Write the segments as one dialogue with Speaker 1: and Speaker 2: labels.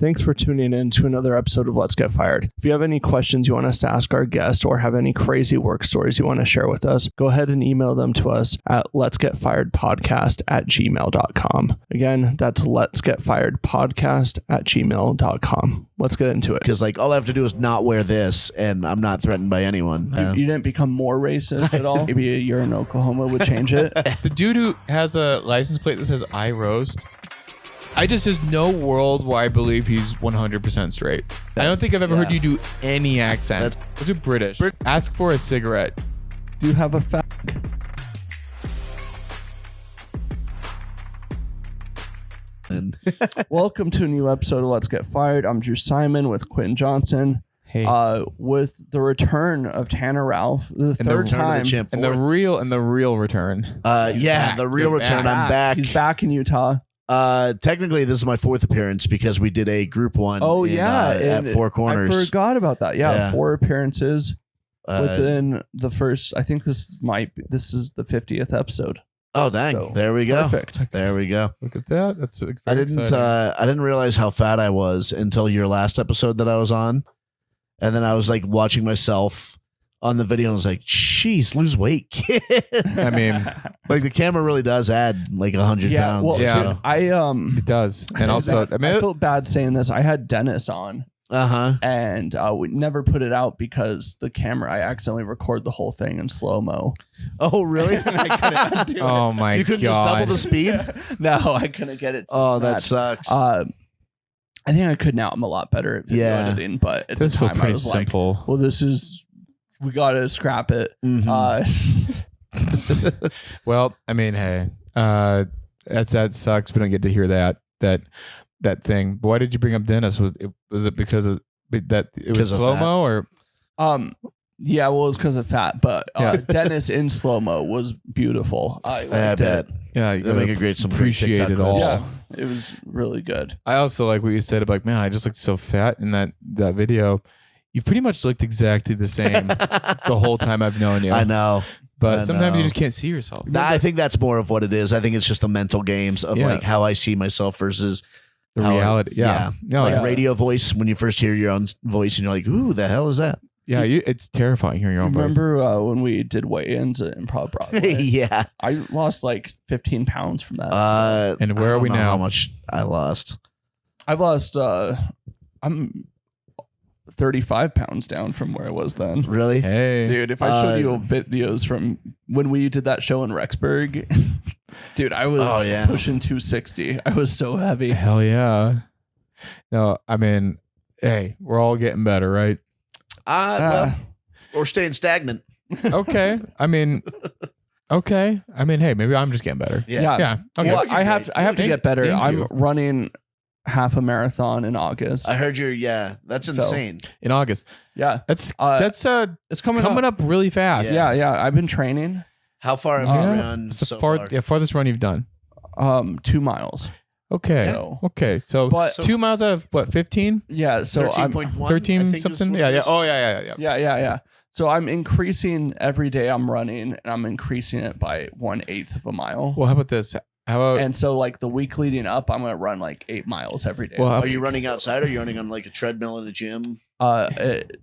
Speaker 1: Thanks for tuning in to another episode of Let's Get Fired. If you have any questions you want us to ask our guest or have any crazy work stories you want to share with us, go ahead and email them to us at letsgetfiredpodcast@gmail.com. Again, that's letsgetfiredpodcast@gmail.com. Let's get into it.
Speaker 2: Because all I have to do is not wear this, and I'm not threatened by anyone.
Speaker 1: You didn't become more racist at all? Maybe a year in Oklahoma would change it.
Speaker 3: The dude who has a license plate that says I roast, there's no world where I believe he's 100% straight. I don't think I've ever heard you do any accent. Those are British. Ask for a cigarette.
Speaker 1: Do you have a fag? Welcome to a new episode of Let's Get Fired. I'm Drew Simon with Quentin Johnson.
Speaker 3: Hey.
Speaker 1: With the return of Tanner Rahlf, the third time,
Speaker 3: and the real return.
Speaker 2: The real return. I'm back.
Speaker 1: He's back in Utah.
Speaker 2: Technically, this is my fourth appearance because we did a group one. At Four Corners.
Speaker 1: I forgot about that. Yeah. 4 appearances within the first. I think this is the 50th episode.
Speaker 2: Oh dang!
Speaker 1: So,
Speaker 2: there we go.
Speaker 1: Perfect.
Speaker 2: There we go.
Speaker 3: Look at that. That's very
Speaker 2: I didn't realize how fat I was until your last episode that I was on, and then I was watching myself on the video and I was like, "Jeez, lose weight, kid."
Speaker 3: I mean,
Speaker 2: the camera really does add 100 pounds.
Speaker 1: Well,
Speaker 3: yeah.
Speaker 1: Dude,
Speaker 3: it does, and
Speaker 1: I felt bad saying this. I had Dennis on. And we never put it out because the camera, I accidentally record the whole thing in slow-mo.
Speaker 2: Oh, really?
Speaker 1: I couldn't do
Speaker 3: oh
Speaker 1: it.
Speaker 3: my god!
Speaker 2: You couldn't just double the speed?
Speaker 1: No, I couldn't get it.
Speaker 2: That sucks.
Speaker 1: I think I could now. I'm a lot better at video editing, but at the time I was
Speaker 3: simple.
Speaker 1: like, "Well, we got to scrap it."
Speaker 3: Well, I mean, hey, that sucks. We don't get to hear that thing. But why did you bring up Dennis? Was it because of that? It was slow mo or?
Speaker 1: Yeah, well, it was because of fat, but Dennis in slow mo was beautiful. I bet.
Speaker 3: Yeah,
Speaker 2: they make
Speaker 3: appreciate it all.
Speaker 1: Yeah, it was really good.
Speaker 3: I also like what you said about man. I just looked so fat in that video. You pretty much looked exactly the same the whole time I've known you.
Speaker 2: I know.
Speaker 3: But sometimes you just can't see yourself.
Speaker 2: I think that's more of what it is. I think it's just the mental games of how I see myself versus
Speaker 3: the reality.
Speaker 2: Radio voice, when you first hear your own voice and you're like, ooh, the hell is that?
Speaker 3: Yeah, it's terrifying hearing your own voice.
Speaker 1: Remember when we did weigh-ins at Improv Broadway?
Speaker 2: Yeah.
Speaker 1: I lost 15 pounds from that.
Speaker 3: And where are we now?
Speaker 2: How much I lost?
Speaker 1: I've lost, I'm 35 pounds down from where I was then.
Speaker 2: Really?
Speaker 3: Hey.
Speaker 1: Dude, if I showed you videos from when we did that show in Rexburg, dude, I was pushing 260. I was so heavy.
Speaker 3: Hell yeah. No, I mean, hey, we're all getting better, right?
Speaker 2: Or staying stagnant.
Speaker 3: Okay. I mean, hey, maybe I'm just getting better.
Speaker 1: Yeah.
Speaker 3: Okay.
Speaker 1: Well, I have to get better.
Speaker 3: Thank
Speaker 1: I'm
Speaker 3: you.
Speaker 1: running half a marathon in August.
Speaker 2: I heard that's insane.
Speaker 3: In August.
Speaker 1: Yeah.
Speaker 3: That's
Speaker 1: it's coming
Speaker 3: up really fast.
Speaker 1: Yeah. I've been training.
Speaker 2: How far have you run so far?
Speaker 3: Yeah, farthest run you've done.
Speaker 1: 2 miles.
Speaker 3: Okay. So
Speaker 1: but
Speaker 3: 2 miles out of what, 15?
Speaker 1: Yeah. So
Speaker 2: 13.1.
Speaker 3: 13 something. Yeah. Oh yeah.
Speaker 1: Yeah. So I'm increasing every day I'm running, and I'm increasing it by 1/8 of a mile.
Speaker 3: Well, how about this?
Speaker 1: And so the week leading up, I'm gonna run 8 miles every day.
Speaker 2: Well, are you running outside, or are you running on a treadmill in a gym?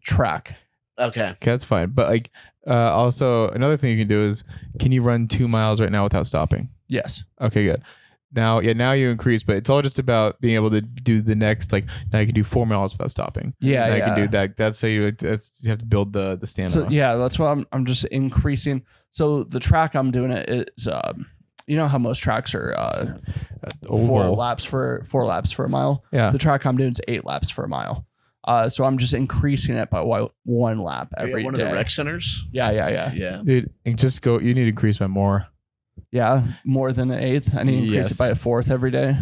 Speaker 1: Track.
Speaker 2: Okay,
Speaker 3: that's fine. But also another thing you can do is, can you run 2 miles right now without stopping?
Speaker 1: Yes.
Speaker 3: Okay, good. Now you increase, but it's all just about being able to do the next. Now you can do 4 miles without stopping.
Speaker 1: Yeah,
Speaker 3: now you can do that. That's how you have to build the stamina.
Speaker 1: So that's why I'm just increasing. So the track I'm doing it is you know how most tracks are 4 laps for a mile.
Speaker 3: Yeah.
Speaker 1: The track I'm doing is 8 laps for a mile. So I'm just increasing it by 1 lap every day.
Speaker 2: One of the rec centers.
Speaker 1: Yeah.
Speaker 3: Dude, just go. You need to increase by more.
Speaker 1: Yeah, more than 1/8. I need to increase it by 1/4 every day.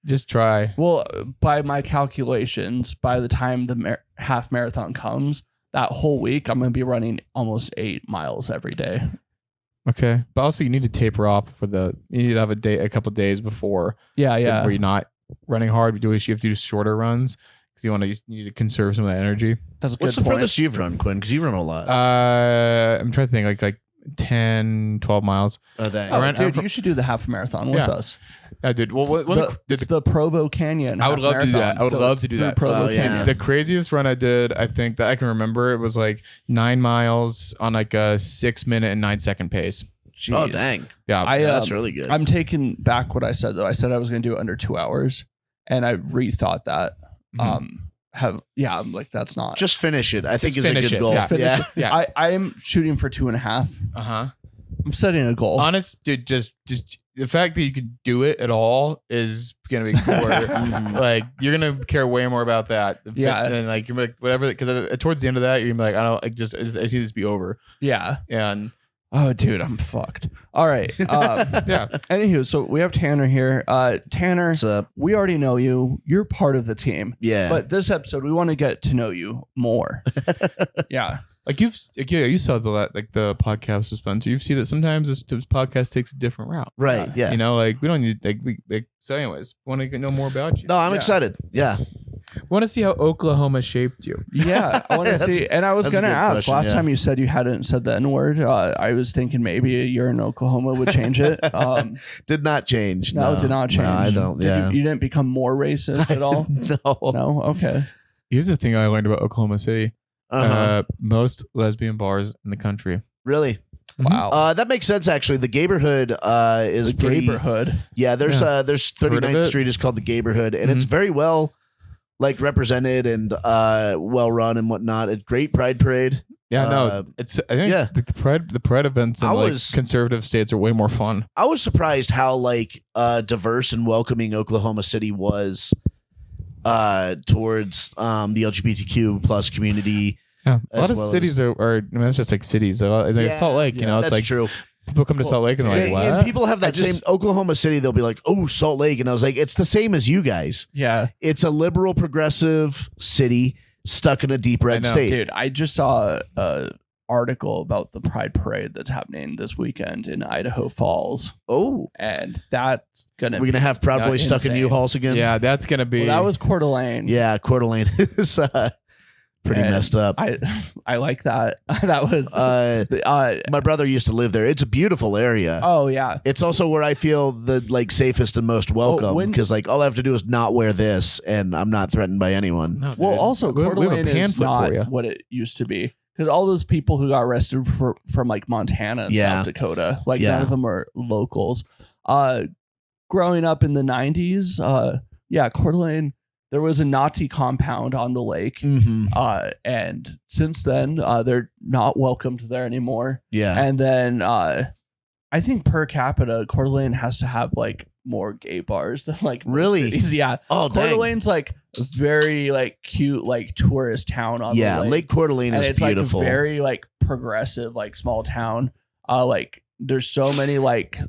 Speaker 3: Just try.
Speaker 1: Well, by my calculations, by the time the half marathon comes, that whole week I'm going to be running almost 8 miles every day.
Speaker 3: Okay, but also you need to taper off you need to have a couple days before.
Speaker 1: Yeah.
Speaker 3: Where you're not running hard. You have to do shorter runs because you need to conserve some of that energy.
Speaker 1: That's a good
Speaker 2: What's the furthest you've run, Quinn? Because you run a lot.
Speaker 3: I'm trying to think. 10, 12 miles.
Speaker 2: Oh, dang.
Speaker 3: I ran-
Speaker 1: Dude, you should do the half marathon with
Speaker 3: Yeah.
Speaker 1: us.
Speaker 3: I did. Well,
Speaker 1: It's the Provo Canyon.
Speaker 3: I would
Speaker 1: half
Speaker 3: love to do that.
Speaker 1: marathon.
Speaker 3: I would
Speaker 1: So
Speaker 3: love
Speaker 1: it's
Speaker 3: to do
Speaker 1: through
Speaker 3: that.
Speaker 1: Provo
Speaker 2: Oh, yeah.
Speaker 1: Canyon.
Speaker 3: the craziest run I did, I think that I can remember, it was like 9 miles on like a 6 minute and 9 second pace.
Speaker 2: Oh,
Speaker 1: Jeez.
Speaker 2: dang.
Speaker 3: Yeah.
Speaker 2: That's really good.
Speaker 1: I'm taking back what I said though. I said I was going to do it under 2 hours, and I rethought that.
Speaker 3: Mhm.
Speaker 1: I'm like, that's not.
Speaker 2: Just finish it. I think
Speaker 3: Just
Speaker 2: is a
Speaker 3: finish
Speaker 2: good
Speaker 3: it,
Speaker 2: goal.
Speaker 3: yeah.
Speaker 1: Finish it.
Speaker 3: Yeah.
Speaker 1: I'm shooting for 2.5.
Speaker 3: Uh-huh.
Speaker 1: I'm setting a goal.
Speaker 3: Honest, dude, just the fact that you could do it at all is gonna be more like you're gonna care way more about that.
Speaker 1: Yeah.
Speaker 3: And like you're like whatever, because towards the end of that you're gonna be like, I don't like I see this be over.
Speaker 1: Yeah.
Speaker 3: And
Speaker 1: Oh, dude, I'm fucked. All right.
Speaker 3: yeah,
Speaker 1: Anywho, so we have Tanner here. Tanner,
Speaker 2: What's up?
Speaker 1: we already know you. You're part of the team.
Speaker 2: Yeah.
Speaker 1: But this episode, we want to get to know you more. Yeah.
Speaker 3: like you saw the podcast with Spencer. You see that sometimes this podcast takes a different route.
Speaker 2: right. Yeah.
Speaker 3: You know, like we don't need so anyways, want to know more about you.
Speaker 2: No, I'm
Speaker 1: Yeah.
Speaker 2: excited. Yeah.
Speaker 3: Want to see how Oklahoma shaped you.
Speaker 1: Yeah, I want to
Speaker 2: That's-
Speaker 1: see. And I was
Speaker 2: that's a
Speaker 1: going to
Speaker 2: good
Speaker 1: ask,
Speaker 2: question,
Speaker 1: last
Speaker 2: yeah.
Speaker 1: time you said you hadn't said the N word. I was thinking maybe a year in Oklahoma would change it.
Speaker 2: Did not change.
Speaker 1: No, it did not change.
Speaker 2: No, I don't.
Speaker 1: Did
Speaker 2: Yeah.
Speaker 1: you didn't become more racist at all?
Speaker 2: No.
Speaker 1: No? Okay.
Speaker 3: Here's the thing I learned about Oklahoma City.
Speaker 2: Uh-huh.
Speaker 3: Most lesbian bars in the country.
Speaker 2: Really?
Speaker 1: Wow.
Speaker 2: That makes sense. Actually, the Gayborhood is
Speaker 1: the
Speaker 2: pretty.
Speaker 1: neighborhood.
Speaker 2: Yeah. There's
Speaker 3: Yeah.
Speaker 2: there's
Speaker 3: Heard of
Speaker 2: 39th
Speaker 3: it?
Speaker 2: Street is called the Gayborhood, and
Speaker 3: Mhm.
Speaker 2: it's very well like represented and well run and whatnot. A great pride parade.
Speaker 3: Yeah, no,
Speaker 2: Uh,
Speaker 3: it's I think
Speaker 2: yeah.
Speaker 3: the pride events in
Speaker 2: I
Speaker 3: like
Speaker 2: was-
Speaker 3: conservative states are way more fun.
Speaker 2: I was surprised how like diverse and welcoming Oklahoma City was towards the LGBTQ plus community.
Speaker 3: Yeah, a
Speaker 2: As
Speaker 3: lot of
Speaker 2: well
Speaker 3: cities are. I mean, it's just like cities. Like
Speaker 2: Yeah,
Speaker 3: Salt Lake, you know, it's
Speaker 2: That's
Speaker 3: like
Speaker 2: true.
Speaker 3: people come to Salt Lake and they're like,
Speaker 2: And,
Speaker 3: what?
Speaker 2: and people have
Speaker 3: I
Speaker 2: that
Speaker 3: just-
Speaker 2: same Oklahoma City. They'll be like, "Oh, Salt Lake," and I was like, "It's the same as you guys.
Speaker 1: Yeah.
Speaker 2: It's a liberal, progressive city stuck in a deep red
Speaker 3: know.
Speaker 2: state."
Speaker 1: Dude, I just saw a article about the Pride Parade that's happening this weekend in Idaho Falls.
Speaker 2: Oh,
Speaker 1: And that's going to
Speaker 2: we're gonna have Proud
Speaker 1: Yeah,
Speaker 2: Boys stuck in
Speaker 1: insane.
Speaker 2: U-Hauls again.
Speaker 3: Yeah, that's gonna be.
Speaker 1: Well, that was Coeur d'Alene.
Speaker 2: Yeah, Coeur d'Alene is pretty
Speaker 1: And
Speaker 2: messed up.
Speaker 1: I like that. That was
Speaker 2: My brother used to live there. It's a beautiful area.
Speaker 1: oh yeah.
Speaker 2: It's also where I feel the like safest and most welcome
Speaker 1: when-
Speaker 2: because like all I have to do is not wear this and I'm not threatened by anyone.
Speaker 3: No,
Speaker 1: Well,
Speaker 3: dude.
Speaker 1: also
Speaker 3: we
Speaker 1: Coeur
Speaker 3: have a
Speaker 1: d'Alene is
Speaker 3: pamphlet
Speaker 1: not
Speaker 3: for you.
Speaker 1: what it used to be. Because all those people who got arrested from like Montana and
Speaker 2: Yeah.
Speaker 1: South Dakota, like
Speaker 2: Yeah.
Speaker 1: none of them are locals. Growing up in the 90s, Coeur d'Alene, there was a Nazi compound on the lake.
Speaker 2: Mm-hmm.
Speaker 1: And since then, they're not welcomed there anymore.
Speaker 2: Yeah.
Speaker 1: And then I think per capita, Coeur d'Alene has to have like more gay bars than like most
Speaker 2: Really?
Speaker 1: cities. Yeah.
Speaker 2: Oh,
Speaker 1: Coeur
Speaker 2: dang.
Speaker 1: d'Alene's like a very like cute like tourist town on
Speaker 2: Yeah,
Speaker 1: the lake.
Speaker 2: Lake Coeur d'Alene
Speaker 1: And
Speaker 2: is
Speaker 1: it's
Speaker 2: beautiful.
Speaker 1: like a very like progressive like small town. Like there's so many like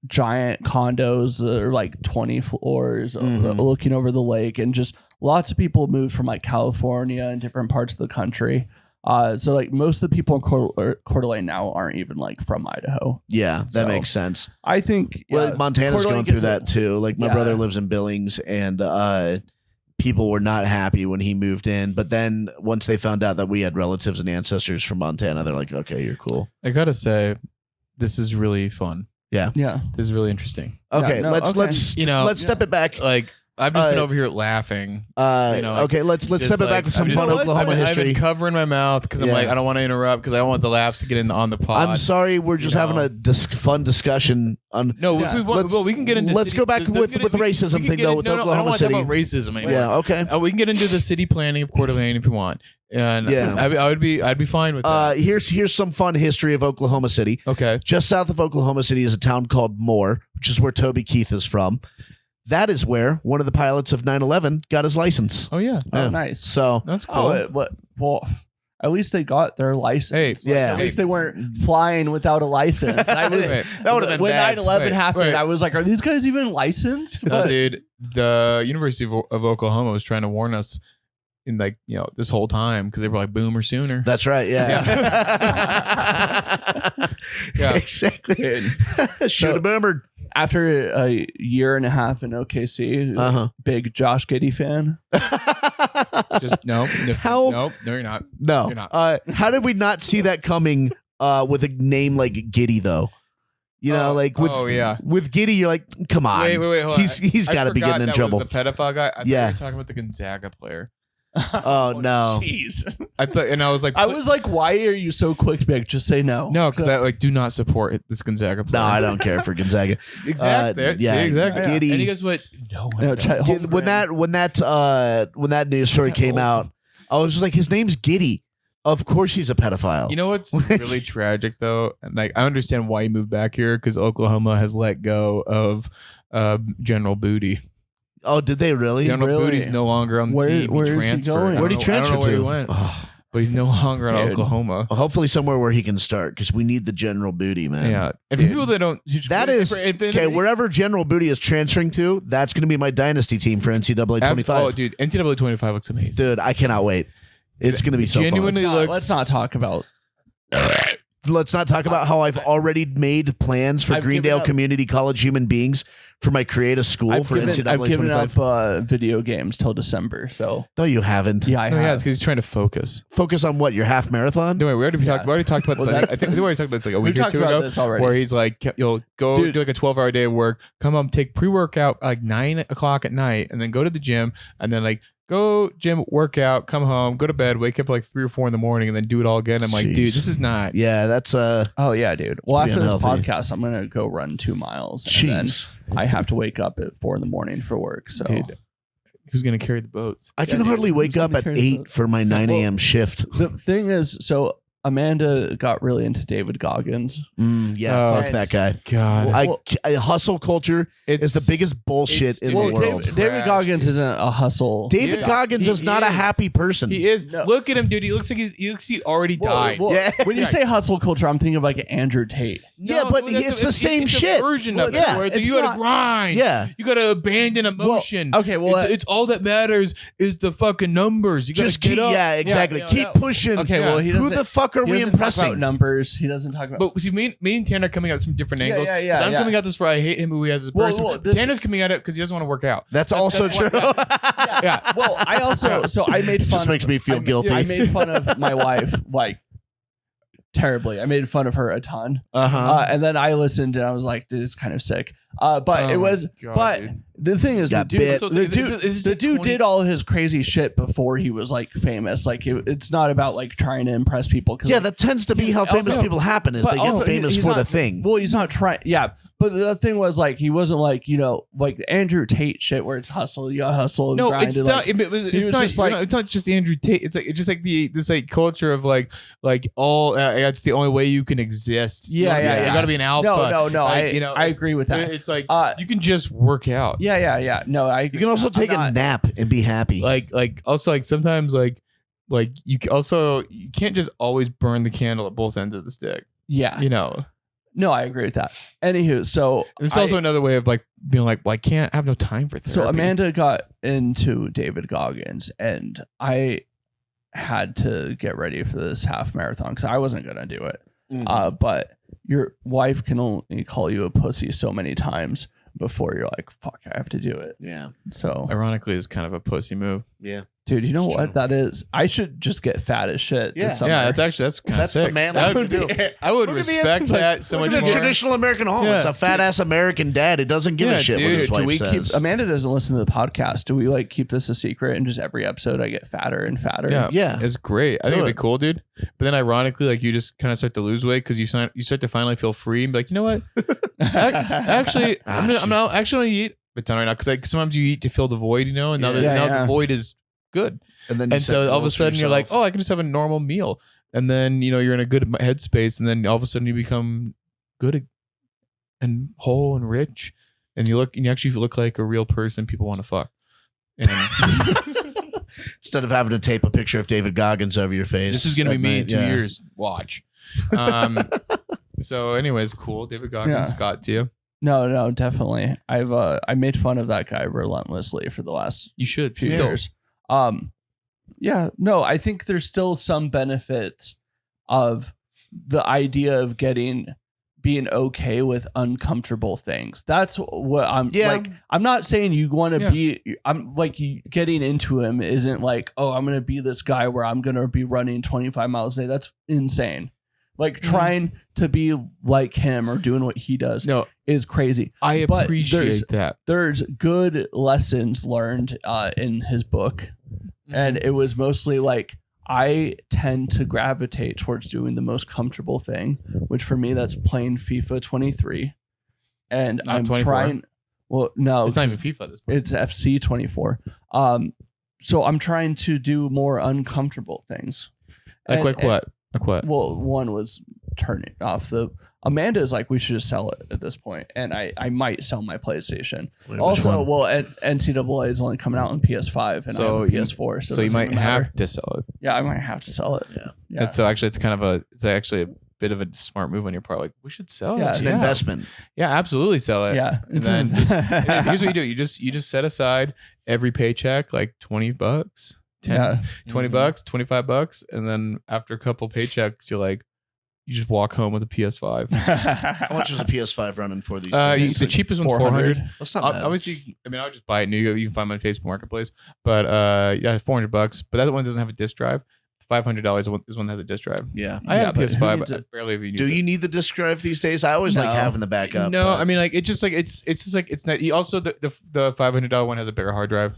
Speaker 1: giant condos that are like 20 floors
Speaker 2: Mhm.
Speaker 1: looking over the lake, and just lots of people moved from like California and different parts of the country. So like most of the people in Coeur d'Alene now aren't even like from Idaho.
Speaker 2: Yeah, that
Speaker 1: So,
Speaker 2: makes sense.
Speaker 1: I think
Speaker 2: Well, Montana's
Speaker 1: Coeur d'Alene
Speaker 2: going through
Speaker 1: gets
Speaker 2: that
Speaker 1: it.
Speaker 2: too. Like my
Speaker 1: Yeah.
Speaker 2: brother lives in Billings, and people were not happy when he moved in. But then once they found out that we had relatives and ancestors from Montana, they're like, "Okay, you're cool."
Speaker 3: I gotta say, this is really fun.
Speaker 1: Yeah.
Speaker 3: This is really interesting.
Speaker 2: Okay,
Speaker 1: no,
Speaker 2: let's
Speaker 1: okay.
Speaker 2: let's
Speaker 3: You know,
Speaker 2: let's step it back.
Speaker 3: Like I've just been
Speaker 2: Uh,
Speaker 3: over here laughing. you know, like,
Speaker 2: okay, let's
Speaker 3: just
Speaker 2: step it back
Speaker 3: like-
Speaker 2: with some
Speaker 3: I'm just-
Speaker 2: fun
Speaker 3: I've
Speaker 2: Oklahoma
Speaker 3: been- I've
Speaker 2: history.
Speaker 3: been covering my mouth because I'm
Speaker 2: Yeah.
Speaker 3: like, I don't want to interrupt because I want the laughs to get in on the pod.
Speaker 2: I'm sorry, we're just
Speaker 3: you
Speaker 2: having
Speaker 3: know.
Speaker 2: a fun discussion on.
Speaker 3: No,
Speaker 1: Yeah.
Speaker 3: if we want,
Speaker 2: Let's-
Speaker 3: well, we can get into.
Speaker 2: let's
Speaker 3: city-
Speaker 2: go back
Speaker 3: we
Speaker 2: with
Speaker 3: can
Speaker 2: the racism
Speaker 3: we can
Speaker 2: thing,
Speaker 3: get
Speaker 2: though,
Speaker 3: in-
Speaker 2: with
Speaker 3: no, I don't
Speaker 2: Oklahoma
Speaker 3: want to talk
Speaker 2: City.
Speaker 3: about racism anymore.
Speaker 2: Yeah, okay.
Speaker 3: We can get into the city planning of Coeur d'Alene if you want, and
Speaker 2: Yeah.
Speaker 3: I'd be fine with that.
Speaker 2: Here's some fun history of Oklahoma City.
Speaker 3: Okay.
Speaker 2: Just south of Oklahoma City is a town called Moore, which is where Toby Keith is from. That is where one of the pilots of 9/11 got his license.
Speaker 3: Oh yeah,
Speaker 1: Oh,
Speaker 2: Yeah.
Speaker 1: nice.
Speaker 2: So
Speaker 3: that's cool.
Speaker 1: Well, at least they got their license.
Speaker 3: Hey,
Speaker 2: yeah.
Speaker 1: At least they weren't flying without a license. I was
Speaker 3: Wait.
Speaker 2: That would've been
Speaker 1: when
Speaker 2: bad.
Speaker 1: 9/11
Speaker 3: Wait,
Speaker 1: happened.
Speaker 3: wait.
Speaker 1: I was like, are these guys even licensed?
Speaker 3: No, dude, the University of Oklahoma was trying to warn us in like this whole time because they were like boomer sooner.
Speaker 2: that's right. Yeah.
Speaker 3: Yeah.
Speaker 2: Exactly.
Speaker 1: Dude,
Speaker 2: Should have boomered.
Speaker 1: after a year and a half in OKC,
Speaker 2: Uh-huh.
Speaker 1: big Josh Giddey fan.
Speaker 3: Just no.
Speaker 2: How-
Speaker 3: No, you're not.
Speaker 2: No.
Speaker 3: You're not.
Speaker 2: How did we not see that coming with a name like Giddy though. You know, like with Giddy, you're like, come on.
Speaker 3: Wait, hold on.
Speaker 2: He's got to be getting in trouble.
Speaker 3: Was the pedophile guy. I thought you were talking about the Gonzaga player.
Speaker 2: Oh no!
Speaker 1: Jeez.
Speaker 3: I thought, and I was like,
Speaker 1: why are you so quick to be like, just say no?
Speaker 3: No, because I do not support this Gonzaga player.
Speaker 2: No, I don't care for Gonzaga.
Speaker 3: Exactly.
Speaker 2: Yeah,
Speaker 3: exactly.
Speaker 2: Giddy.
Speaker 3: And he goes, "What? No,
Speaker 2: When that news story came out, I was just like, his name's Giddy. Of course, he's a pedophile.
Speaker 3: You know what's really tragic though? And like, I understand why he moved back here because Oklahoma has let go of General Booty.
Speaker 2: Oh, did they really?
Speaker 3: General Booty's no longer on the team.
Speaker 1: Where
Speaker 3: He
Speaker 1: is he
Speaker 3: transferred.
Speaker 1: going?
Speaker 2: Where'd he transfer
Speaker 3: where
Speaker 2: to?
Speaker 3: he went. But he's no longer in Oklahoma.
Speaker 2: Well, hopefully somewhere where he can start because we need the General Booty, man.
Speaker 3: Yeah. And for people that don't,
Speaker 2: wherever General Booty is transferring to, that's going to be my dynasty team for NCAA 25.
Speaker 3: Oh, dude, NCAA 25 looks amazing.
Speaker 2: Dude, I cannot wait. It's going to be so
Speaker 3: genuinely
Speaker 2: fun.
Speaker 3: looks.
Speaker 1: Let's not talk about.
Speaker 2: Let's not talk about how I've already made plans for Greendale Community College human beings for my creative school for NCAA 25.
Speaker 1: I've given up video games till December. So
Speaker 2: no, you haven't.
Speaker 1: yeah, I have.
Speaker 3: Yeah, it's because he's trying to focus.
Speaker 2: Focus on what? Your half marathon?
Speaker 3: No, we already talked about this.
Speaker 1: Well,
Speaker 3: I think we already talked about this like a week or two ago.
Speaker 1: This already.
Speaker 3: Where he's like, you'll go do like a 12-hour day of work, come home, take pre-workout like 9 o'clock at night, and then go to the gym, and then like go gym, workout, come home, go to bed, wake up like 3 or 4 in the morning, and then do it all again. I'm like, dude, this is not.
Speaker 2: Yeah, that's
Speaker 1: Oh yeah, dude. Well, after this
Speaker 2: unhealthy.
Speaker 1: podcast, I'm gonna go run 2 miles, and then I have to wake up at 4 in the morning for work. So
Speaker 3: dude, who's gonna carry the boats?
Speaker 2: I can hardly wake up at 8 for my 9 a.m. shift.
Speaker 1: The thing is, so Amanda got really into David Goggins.
Speaker 2: Fuck that guy.
Speaker 3: God,
Speaker 2: hustle culture is the biggest bullshit in the world.
Speaker 1: David Goggins isn't a hustle.
Speaker 2: David Goggins is not a happy person.
Speaker 3: He is. No. Look at him, dude. He looks like he already died.
Speaker 1: When you say hustle culture, I'm thinking of like Andrew Tate.
Speaker 2: No, but it's the same shit.
Speaker 3: A version of it. Where it's like, you gotta grind.
Speaker 2: Yeah,
Speaker 3: you gotta abandon emotion. It's all that matters is the fucking numbers. You
Speaker 2: just
Speaker 3: gotta
Speaker 2: keep. Yeah, exactly. Keep pushing.
Speaker 1: Okay, well,
Speaker 2: who the fuck are we impressing?
Speaker 1: Talk about numbers. He doesn't talk about.
Speaker 3: But see, me and Tanner are coming at this from different angles.
Speaker 1: Yeah.
Speaker 3: I'm coming at this for I hate him who he has as a person. Tanner's coming at it because he doesn't want to work out.
Speaker 2: That's also true.
Speaker 3: Yeah.
Speaker 1: Well, I also I made fun.
Speaker 2: It just makes me feel guilty.
Speaker 1: I made fun of my wife like terribly. I made fun of her a ton. And then I listened and I was like, dude, it's kind of sick. But it was.
Speaker 3: God,
Speaker 1: but
Speaker 3: dude.
Speaker 1: the thing is, the dude
Speaker 3: dude
Speaker 1: did all his crazy shit before he was like famous. Like it's not about like trying to impress people.
Speaker 2: Yeah, that tends to be how famous people happen. Is they get famous for the thing.
Speaker 1: Well, he's not trying. Yeah. But the thing was, like, he wasn't like, like the Andrew Tate shit where it's hustle, you gotta hustle and grind.
Speaker 3: It's not. It's not just Andrew Tate. It's just like this like culture of like all. It's the only way you can exist.
Speaker 1: Yeah.
Speaker 3: You gotta be an alpha.
Speaker 1: No. I agree with that.
Speaker 3: It's like you can just work out.
Speaker 1: Yeah. No, I agree.
Speaker 2: You can also take a nap and be happy.
Speaker 3: Also sometimes you can't just always burn the candle at both ends of the stick.
Speaker 1: Yeah. No, I agree with that. Anywho, so
Speaker 3: it's also another way of like being like, well, I have no time for therapy.
Speaker 1: So Amanda got into David Goggins, and I had to get ready for this half marathon because I wasn't gonna do it. But your wife can only call you a pussy so many times before you're like, fuck, I have to do it.
Speaker 2: Yeah.
Speaker 1: So
Speaker 3: ironically, it's kind of a pussy move.
Speaker 2: Yeah.
Speaker 1: Dude, you know what that is? I should just get fat as shit.
Speaker 2: Yeah,
Speaker 1: this summer.
Speaker 3: That's kind of sick.
Speaker 2: The man I would do.
Speaker 3: I would respect that so much more.
Speaker 2: Look at the traditional American home.
Speaker 3: Yeah.
Speaker 2: It's a fat ass American dad. He doesn't give a shit what his wife says.
Speaker 1: Amanda doesn't listen to the podcast. Do we like keep this a secret? And just every episode, I get fatter and fatter.
Speaker 3: Yeah. It's great. I think it'd be cool, dude. But then, ironically, like you just kind of start to lose weight because you start to finally feel free and be like, you know what? Actually, I'm not actually gonna eat a ton right now because like sometimes you eat to fill the void, and now the void is good. And so all of a sudden you're like, oh, I can just have a normal meal. And then, you're in a good headspace. And then all of a sudden you become good and whole and rich. And you actually look like a real person people want to fuck. And
Speaker 2: instead of having to tape a picture of David Goggins over your face.
Speaker 3: This is going to be me in 2 years. Watch. So anyways, cool. David Goggins got to you.
Speaker 1: No, definitely. I made fun of that guy relentlessly for the last few years. I think there's still some benefits of the idea of being okay with uncomfortable things. That's what I'm like. I'm not saying you want to be, I'm like, getting into him isn't like, oh, I'm going to be this guy where I'm going to be running 25 miles a day. That's insane. Like trying to be like him or doing what he does is crazy.
Speaker 3: I
Speaker 1: But
Speaker 3: appreciate that.
Speaker 1: There's good lessons learned in his book. And it was mostly like, I tend to gravitate towards doing the most comfortable thing, which for me, that's playing FIFA 23. And
Speaker 3: Not
Speaker 1: I'm
Speaker 3: 24.
Speaker 1: trying. Well, no,
Speaker 3: It's not even FIFA at this point.
Speaker 1: it's FC 24. So I'm trying to do more uncomfortable things.
Speaker 3: Like what?
Speaker 1: Well, one was turning off the. Amanda is like, we should just sell it at this point, and I might sell my PlayStation.
Speaker 2: Wait,
Speaker 1: Also, well, NCAA is only coming out on PS5, and I have a PS4, so
Speaker 3: you
Speaker 1: it
Speaker 3: might
Speaker 1: doesn't matter.
Speaker 3: have to sell it.
Speaker 1: Yeah, I might have to sell it.
Speaker 2: Yeah.
Speaker 3: And so actually, it's actually a bit of a smart move on your part. Like, we should sell
Speaker 1: Yeah,
Speaker 3: it.
Speaker 2: It's an investment.
Speaker 3: Yeah, absolutely sell it.
Speaker 1: Yeah,
Speaker 3: And then here's what you do: you just set aside every paycheck like $20, 10, $20, $25, and then after a couple paychecks, you just walk home with a PS5.
Speaker 2: How much is a PS5 running for these days?
Speaker 3: The cheapest one's 400.
Speaker 2: That's not bad.
Speaker 3: Obviously, I mean, I would just buy it new. You can find them on Facebook Marketplace. But yeah, $400. But that one doesn't have a disc drive. $500 is one that has a disc drive.
Speaker 2: Yeah.
Speaker 3: I have a
Speaker 1: but who
Speaker 3: PS5,
Speaker 1: needs
Speaker 3: but I
Speaker 1: it?
Speaker 3: barely ever use
Speaker 2: Do
Speaker 3: it.
Speaker 2: you need the disc drive these days? I always like
Speaker 1: No.
Speaker 2: having the backup.
Speaker 3: No,
Speaker 2: but-
Speaker 3: I mean, like, it's just like it's just like it's not. Also, the $500 one has a bigger hard drive,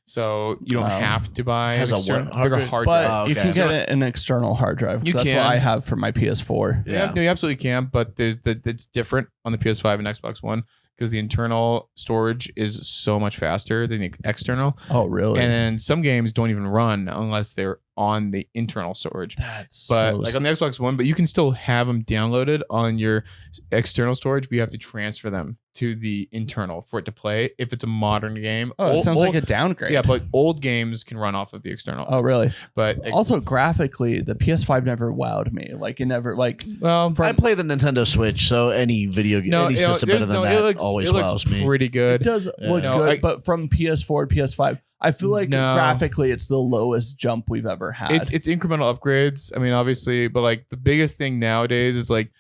Speaker 3: so you don't have to buy
Speaker 2: Has
Speaker 3: an
Speaker 2: a
Speaker 3: external-
Speaker 2: what hard
Speaker 3: bigger
Speaker 2: drive?
Speaker 3: hard
Speaker 1: But
Speaker 3: drive.
Speaker 2: Oh,
Speaker 1: you
Speaker 2: okay.
Speaker 1: can get an external hard drive.
Speaker 3: You
Speaker 1: That's
Speaker 3: can.
Speaker 1: what I have for my PS4.
Speaker 2: Yeah.
Speaker 3: No, you absolutely can, but it's different on the PS5 and Xbox One because the internal storage is so much faster than the external,
Speaker 1: Oh, really?
Speaker 3: and then some games don't even run unless they're on the internal storage.
Speaker 1: That's
Speaker 3: But
Speaker 1: so
Speaker 3: like on the Xbox One, but you can still have them downloaded on your external storage, but you have to transfer them to the internal for it to play if it's a modern game.
Speaker 1: it sounds like a downgrade.
Speaker 3: Yeah, but old games can run off of the external.
Speaker 1: Oh, really?
Speaker 3: But
Speaker 1: Also, graphically, the PS5 never wowed me. Like, it never, like,
Speaker 3: well,
Speaker 2: I play the Nintendo Switch, so any video game, any system better than that always
Speaker 3: it looks
Speaker 2: wows me.
Speaker 3: pretty
Speaker 1: it
Speaker 3: good.
Speaker 1: does
Speaker 2: Yeah.
Speaker 1: look
Speaker 3: No,
Speaker 1: good, but from PS4 to PS5, I feel like
Speaker 3: No.
Speaker 1: graphically, it's the lowest jump we've ever had.
Speaker 3: It's incremental upgrades. I mean, obviously, but like the biggest thing nowadays is like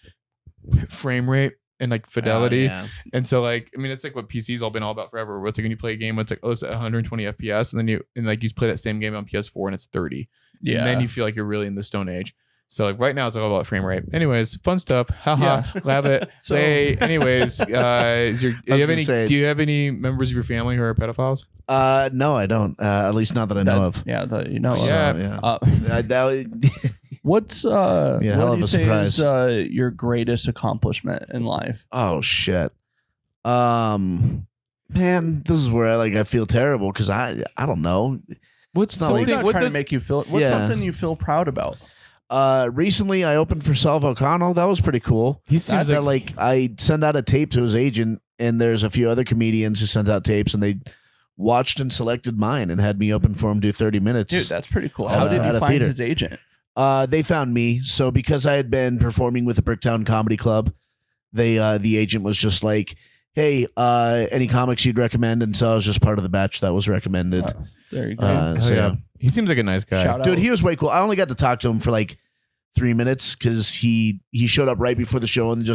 Speaker 3: frame rate and like fidelity.
Speaker 2: Yeah.
Speaker 3: And so like, I mean, it's like what PC's all been all about forever. Where it's like when you play a game, it's like, oh, it's at 120 FPS, and then you play that same game on PS4 and it's 30.
Speaker 1: yeah.
Speaker 3: And then you feel like you're really in the Stone Age. So like right now it's all about frame rate. Anyways, fun stuff. Haha. Love it.
Speaker 1: So-
Speaker 3: Anyways, do you have any members of your family who are pedophiles?
Speaker 2: No, I don't. At least not that I know of.
Speaker 1: Yeah, that you know.
Speaker 2: So,
Speaker 3: Yeah.
Speaker 2: yeah.
Speaker 1: What's
Speaker 2: Yeah, hell
Speaker 1: what
Speaker 2: of
Speaker 1: do you
Speaker 2: a
Speaker 1: say
Speaker 2: surprise.
Speaker 1: is your greatest accomplishment in life?
Speaker 2: Oh shit. Man, this is where I feel terrible because I don't know.
Speaker 3: What's
Speaker 2: not
Speaker 1: So
Speaker 2: like-
Speaker 1: we're not
Speaker 3: what
Speaker 1: trying to
Speaker 3: the-
Speaker 1: make you feel. What's
Speaker 2: Yeah.
Speaker 1: something you feel proud about?
Speaker 2: Recently I opened for Salvo O'Connell. That was pretty cool.
Speaker 3: He seems
Speaker 2: That,
Speaker 3: like
Speaker 2: I sent out a tape to his agent, and there's a few other comedians who sent out tapes, and they watched and selected mine and had me open for him do 30 minutes.
Speaker 1: Dude, that's pretty cool.
Speaker 2: At
Speaker 1: How
Speaker 2: a-
Speaker 1: did
Speaker 2: at
Speaker 1: you
Speaker 2: a
Speaker 1: find
Speaker 2: theater.
Speaker 1: his agent?
Speaker 2: They found me. So because I had been performing with the Bricktown Comedy Club, the agent was just like, "Hey, any comics you'd recommend?" And so I was just part of the batch that was recommended.
Speaker 1: There you go.
Speaker 3: hell
Speaker 2: so,
Speaker 3: yeah. He seems like a nice guy.
Speaker 1: Shout out.
Speaker 2: Dude, he was way cool. I only got to talk to him for 3 minutes because he showed up right before the show and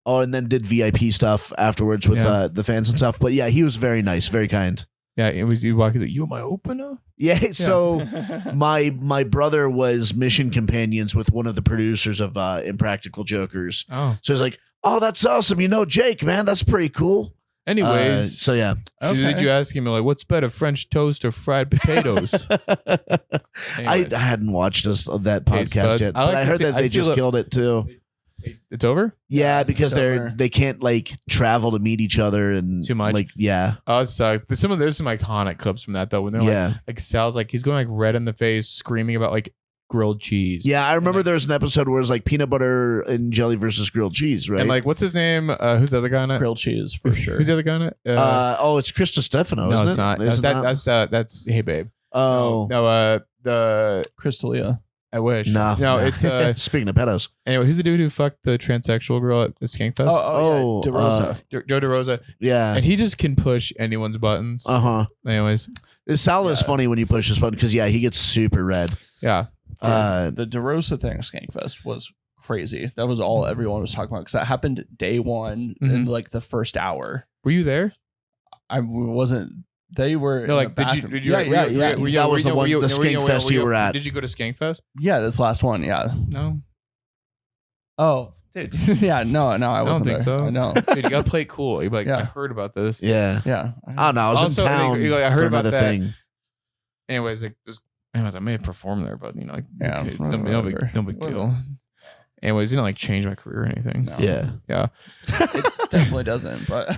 Speaker 2: and then did VIP stuff afterwards with
Speaker 3: Yeah.
Speaker 2: the fans and stuff. But yeah, he was very nice, very kind.
Speaker 3: Yeah, it was you walk. He's like, "You my opener?"
Speaker 2: Yeah, so my brother was mission companions with one of the producers of Impractical Jokers.
Speaker 3: Oh,
Speaker 2: So he's like, "Oh, that's awesome. You know Jake, man. That's pretty cool."
Speaker 3: anyways.
Speaker 2: So yeah.
Speaker 3: Did you ask him like, "What's better, French toast or fried potatoes?" Anyways.
Speaker 2: I hadn't watched that
Speaker 3: Taste
Speaker 2: podcast
Speaker 3: buds.
Speaker 2: yet,
Speaker 3: I like
Speaker 2: but I
Speaker 3: to
Speaker 2: heard
Speaker 3: see-
Speaker 2: that
Speaker 3: I
Speaker 2: they
Speaker 3: see
Speaker 2: just
Speaker 3: a-
Speaker 2: killed it too.
Speaker 3: It's over.
Speaker 2: Yeah, because
Speaker 1: it's over.
Speaker 2: they can't travel to meet each other and
Speaker 3: Too much?
Speaker 2: Yeah,
Speaker 3: Oh, it sucks. There's some iconic clips from that though. When they're
Speaker 2: yeah,
Speaker 3: like Sal's like he's going red in the face, screaming about grilled cheese.
Speaker 2: yeah. I remember
Speaker 3: like-
Speaker 2: there was an episode where it was peanut butter and jelly versus grilled cheese, right?
Speaker 3: And what's his name? Who's the other guy on it?
Speaker 1: Grilled cheese for sure.
Speaker 3: Who's the other guy on it?
Speaker 2: It's Krista Stefano.
Speaker 3: no,
Speaker 2: isn't
Speaker 3: it's
Speaker 2: it?
Speaker 3: not.
Speaker 2: Is it not?
Speaker 3: That's Hey Babe.
Speaker 2: Oh
Speaker 3: No, the
Speaker 1: Crystalia.
Speaker 3: I wish.
Speaker 2: no,
Speaker 3: No, it's
Speaker 2: speaking of pedos.
Speaker 3: anyway. Who's the dude who fucked the transsexual girl at the Skankfest?
Speaker 2: Oh,
Speaker 1: yeah. DeRosa.
Speaker 3: Joe DeRosa,
Speaker 2: Yeah.
Speaker 3: and he just can push anyone's buttons.
Speaker 2: Uh-huh.
Speaker 3: Anyways,
Speaker 2: Sal is
Speaker 1: Yeah.
Speaker 2: funny when you push this button because he gets super red.
Speaker 3: yeah.
Speaker 1: The DeRosa thing at Skankfest was crazy. That was all everyone was talking about because that happened day one in the first hour.
Speaker 3: Were you there?
Speaker 1: I wasn't. They were.
Speaker 3: No,
Speaker 1: in the
Speaker 3: did you?
Speaker 1: bathroom.
Speaker 3: Did you?
Speaker 1: Yeah, yeah, yeah.
Speaker 2: That was the one- the Skankfest you were at.
Speaker 3: Did you go to Skankfest?
Speaker 1: Yeah, this last one. Yeah.
Speaker 3: No.
Speaker 1: Oh, dude. Yeah, no, I
Speaker 3: I
Speaker 1: wasn't
Speaker 3: don't think
Speaker 1: there.
Speaker 3: so.
Speaker 1: I know.
Speaker 3: Dude, you gotta play it cool. You're like,
Speaker 1: Yeah.
Speaker 3: I heard about this.
Speaker 2: Yeah.
Speaker 1: Yeah.
Speaker 2: I don't know. I was
Speaker 3: Also,
Speaker 2: in town
Speaker 3: like, I heard
Speaker 2: for
Speaker 3: about
Speaker 2: another
Speaker 3: that.
Speaker 2: thing.
Speaker 3: Anyways, I may have performed there, but like,
Speaker 1: Yeah,
Speaker 3: okay,
Speaker 1: whatever.
Speaker 3: no big deal. Anyways, it didn't like change my career or anything.
Speaker 1: No.
Speaker 2: Yeah.
Speaker 1: It definitely doesn't, but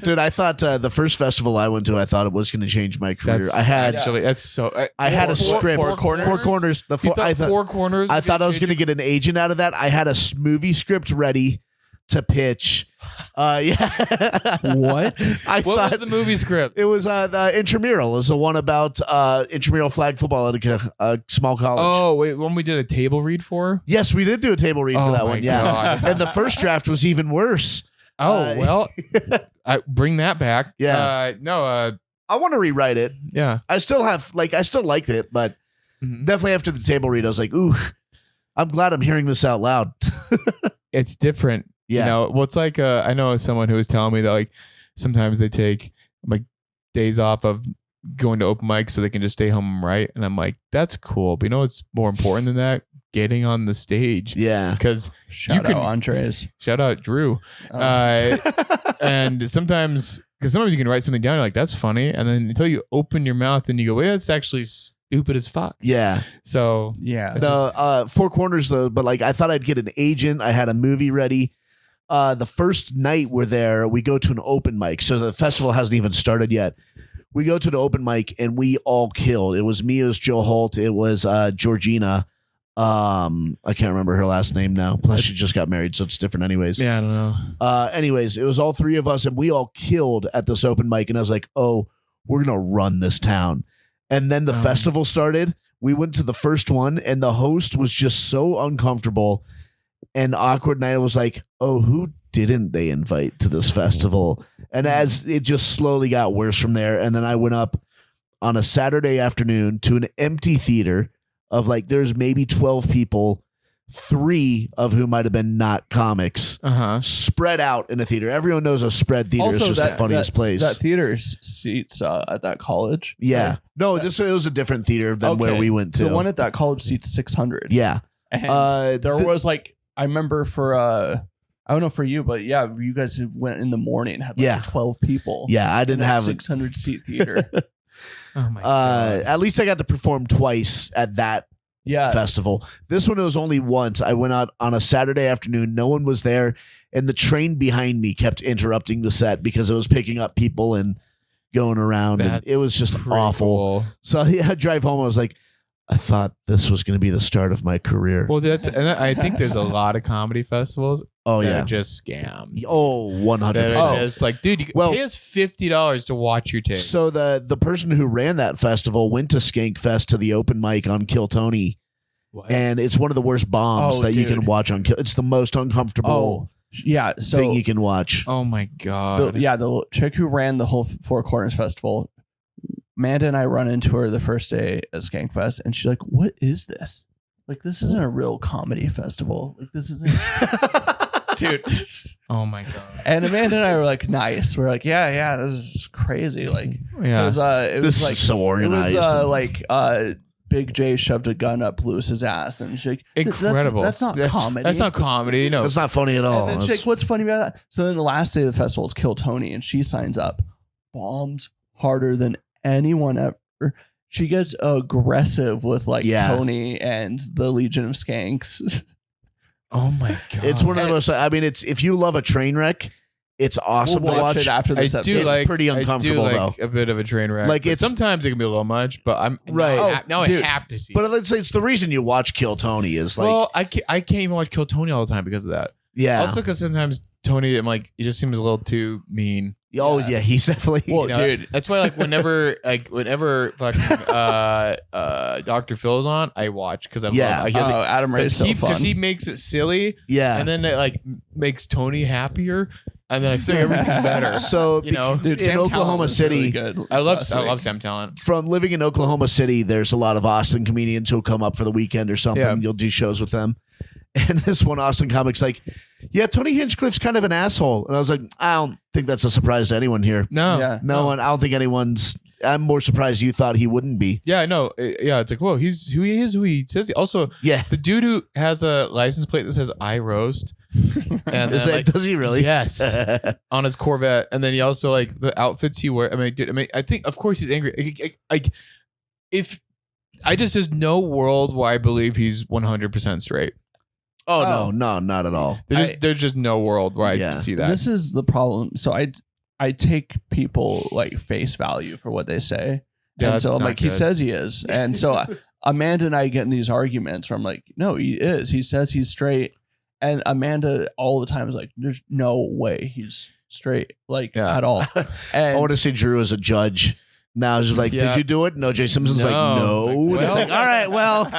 Speaker 2: Dude, I thought the first festival I went to, I thought it was going to change my career.
Speaker 3: That's
Speaker 2: I had
Speaker 3: actually that's so.
Speaker 2: I had a script.
Speaker 1: Four corners?
Speaker 2: Four corners. The
Speaker 3: You
Speaker 2: four,
Speaker 3: thought
Speaker 2: I thought,
Speaker 3: Four Corners.
Speaker 2: I thought I was going to
Speaker 3: get.
Speaker 2: get an agent out of that. I had a movie script ready to pitch. Yeah.
Speaker 1: what?
Speaker 2: I
Speaker 3: What
Speaker 2: thought
Speaker 3: was the movie script?
Speaker 2: it was the intramural. It was the one about intramural flag football at a small college.
Speaker 3: Oh wait, when we did a table read for.
Speaker 2: Yes, we did do a table read for
Speaker 3: Oh
Speaker 2: that
Speaker 3: my
Speaker 2: one. Yeah.
Speaker 3: God.
Speaker 2: And the first draft was even worse.
Speaker 3: Oh well, I bring that back.
Speaker 2: Yeah.
Speaker 3: No.
Speaker 2: I want to rewrite it.
Speaker 3: Yeah.
Speaker 2: I still liked it, but
Speaker 3: Mhm.
Speaker 2: definitely after the table read, I was like, ooh, I'm glad I'm hearing this out loud.
Speaker 3: It's different.
Speaker 2: Yeah.
Speaker 3: You know, well, it's like I know someone who was telling me that like sometimes they take like days off of going to open mics so they can just stay home and write, and I'm like, that's cool. But you know what's more important than that? Getting on the stage.
Speaker 2: Yeah.
Speaker 3: Because
Speaker 1: Shout
Speaker 3: can-
Speaker 1: out Andres.
Speaker 3: shout out Drew.
Speaker 1: Oh.
Speaker 3: And sometimes you can write something down, you're like, that's funny, and then until you open your mouth and you go, wait, that's actually stupid as fuck.
Speaker 2: Yeah.
Speaker 3: So
Speaker 1: Yeah.
Speaker 2: The Four Corners though, but like I thought I'd get an agent. I had a movie ready. The first night we're there, we go to an open mic. So the festival hasn't even started yet. We go to the open mic and we all killed. It was me, it was Joe Holt, it was Georgina. I can't remember her last name now. Plus she just got married, so it's different anyways.
Speaker 3: yeah, I don't know.
Speaker 2: Anyways, it was all three of us and we all killed at this open mic. And I was like, oh, we're gonna run this town. And then the festival started. We went to the first one and the host was just so uncomfortable and awkward. And I was like, oh, who didn't they invite to this festival? And as it just slowly got worse from there. And then I went up on a Saturday afternoon to an empty theater of like, there's maybe 12 people, 3 of whom might have been not comics, spread out in a theater. Everyone knows a spread theater is just the funniest place.
Speaker 1: That theater's seats at that college.
Speaker 2: Yeah.
Speaker 1: Right?
Speaker 2: No, it was a different theater than where
Speaker 1: Okay.
Speaker 2: we went to.
Speaker 1: The one at that college seats 600.
Speaker 2: Yeah.
Speaker 1: And there was like, I remember for I don't know for you, but yeah, you guys went in the morning, had like 12 people.
Speaker 2: Yeah, I didn't have
Speaker 1: 600 seat theater.
Speaker 3: Oh my god.
Speaker 2: at least I got to perform twice at that festival. This one, it was only once. I went out on a Saturday afternoon. No one was there. And the train behind me kept interrupting the set because it was picking up people and going around. And it was just awful.
Speaker 3: Cool.
Speaker 2: So I drive home. I was like, I thought this was going to be the start of my career.
Speaker 3: Well, and I think there's a lot of comedy festivals that are just scams.
Speaker 2: Oh, 100%.
Speaker 3: That are just like, dude, you can pay us $50 to watch your tape.
Speaker 2: So the person who ran that festival went to Skank Fest to the open mic on Kill Tony.
Speaker 3: What?
Speaker 2: And it's one of the worst bombs that you can watch on Kill. It's the most uncomfortable thing you can watch.
Speaker 3: Oh my god.
Speaker 1: The chick who ran the whole Four Corners Festival, Amanda and I run into her the first day at Skankfest, and she's like, "What is this? Like, this isn't a real comedy festival. Like, this isn't." Dude.
Speaker 3: Oh my god.
Speaker 1: And Amanda and I were like, nice. We're like, yeah, this is crazy. Like,
Speaker 3: Yeah.
Speaker 1: it was
Speaker 2: This
Speaker 1: like
Speaker 2: is so organized.
Speaker 1: It was like Big J shoved a gun up Lewis's ass, and she's like,
Speaker 3: Incredible.
Speaker 1: That's not comedy.
Speaker 3: That's not comedy. No.
Speaker 2: It's not funny at all.
Speaker 1: And then she's like, what's funny about that? So then the last day of the festival is Kill Tony, and she signs up. Bombs harder than anyone ever. She gets aggressive with like Tony and the Legion of Skanks.
Speaker 3: Oh my god.
Speaker 2: It's one of the most. I mean, it's if you love a train wreck, it's awesome
Speaker 1: We'll
Speaker 2: to
Speaker 1: watch
Speaker 2: watch.
Speaker 1: it after this
Speaker 3: I
Speaker 1: episode.
Speaker 3: do
Speaker 2: It's
Speaker 3: like
Speaker 2: pretty uncomfortable,
Speaker 3: I do like a bit of a train wreck.
Speaker 2: Like,
Speaker 3: But
Speaker 2: it's-
Speaker 3: sometimes it can be a little much, but I'm
Speaker 2: Right.
Speaker 3: now
Speaker 1: dude.
Speaker 3: I have to see.
Speaker 2: But let's say it's the reason you watch Kill Tony is like,
Speaker 3: well, I can't even watch Kill Tony all the time because of that.
Speaker 2: yeah.
Speaker 3: Also, because sometimes Tony, I'm like, he just seems a little too mean.
Speaker 2: Oh yeah, he's definitely.
Speaker 1: Well,
Speaker 3: You know,
Speaker 1: dude.
Speaker 3: that's why like whenever fucking Dr. Phil's on, I watch because I'm
Speaker 2: Yeah.
Speaker 1: Adam Ray's so
Speaker 3: because
Speaker 1: fun.
Speaker 3: he makes it silly
Speaker 2: yeah.
Speaker 3: and then it like makes Tony happier and then I think everything's better.
Speaker 2: So
Speaker 3: You know,
Speaker 1: Dude,
Speaker 2: in
Speaker 1: Sam
Speaker 2: Oklahoma
Speaker 1: Talent was
Speaker 2: City,
Speaker 1: really good
Speaker 3: I
Speaker 1: last
Speaker 3: love
Speaker 1: week.
Speaker 3: Sam Talent.
Speaker 2: from living in Oklahoma City, there's a lot of Austin comedians who'll come up for the weekend or something.
Speaker 3: Yeah.
Speaker 2: You'll do shows with them. And this one Austin comic's like, yeah, Tony Hinchcliffe's kind of an asshole. And I was like, I don't think that's a surprise to anyone here.
Speaker 3: No,
Speaker 1: Yeah.
Speaker 2: No one. I don't think anyone's I'm more surprised you thought he wouldn't be.
Speaker 3: Yeah, I know. Yeah, it's like, whoa, he's who he is, who he says. Also,
Speaker 2: Yeah.
Speaker 3: the dude who has a license plate that says "I roast," and
Speaker 2: Is
Speaker 3: then,
Speaker 2: that, does he really?
Speaker 3: Yes, on his Corvette, and then he also like the outfits he wears. I mean, dude, I think of course he's angry. Like, if I just there's no world where I believe he's 100% straight.
Speaker 2: Oh, no, not at all.
Speaker 3: There's just no world where I see that.
Speaker 1: This is the problem. So I take people like face value for what they say.
Speaker 3: Yeah,
Speaker 1: and so I'm
Speaker 3: not
Speaker 1: like, he
Speaker 3: good.
Speaker 1: says he is. And so Amanda and I get in these arguments where I'm like, no, he is. He says he's straight. And Amanda all the time is like, there's no way he's straight, like at all. And
Speaker 2: I want to see Drew as a judge. Now he's like, did you do it? No, Jay Simpson's like, no.
Speaker 3: Like,
Speaker 2: It's like, all right, well,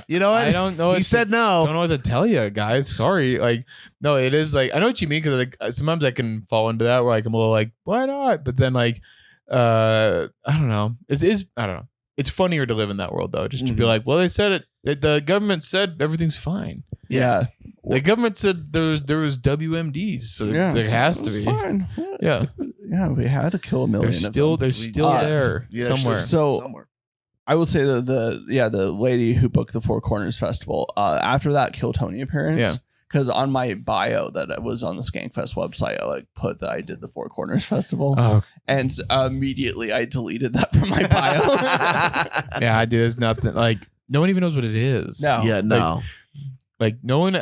Speaker 2: you know what?
Speaker 3: I don't know.
Speaker 2: He said no.
Speaker 3: I don't know what to tell you guys. Sorry. Like, no, it is like, I know what you mean. Cause like sometimes I can fall into that where like, I'm a little like, why not? But then like, I don't know. I don't know. It's funnier to live in that world though. Just to be like, well, they said it. The government said everything's fine.
Speaker 1: Yeah.
Speaker 3: The government said there was WMDs, so there has to be.
Speaker 1: Fine.
Speaker 3: Yeah.
Speaker 1: Yeah, we had to kill a million.
Speaker 3: They're still there somewhere.
Speaker 1: So I will say that the lady who booked the Four Corners Festival after that Kill Tony appearance.
Speaker 3: Yeah.
Speaker 1: Because on my bio that was on the Skankfest website, I like put that I did the Four Corners Festival, and immediately I deleted that from my bio.
Speaker 3: Yeah, I do. There's nothing like no one even knows what it is.
Speaker 1: No,
Speaker 2: Yeah, no.
Speaker 3: Like no one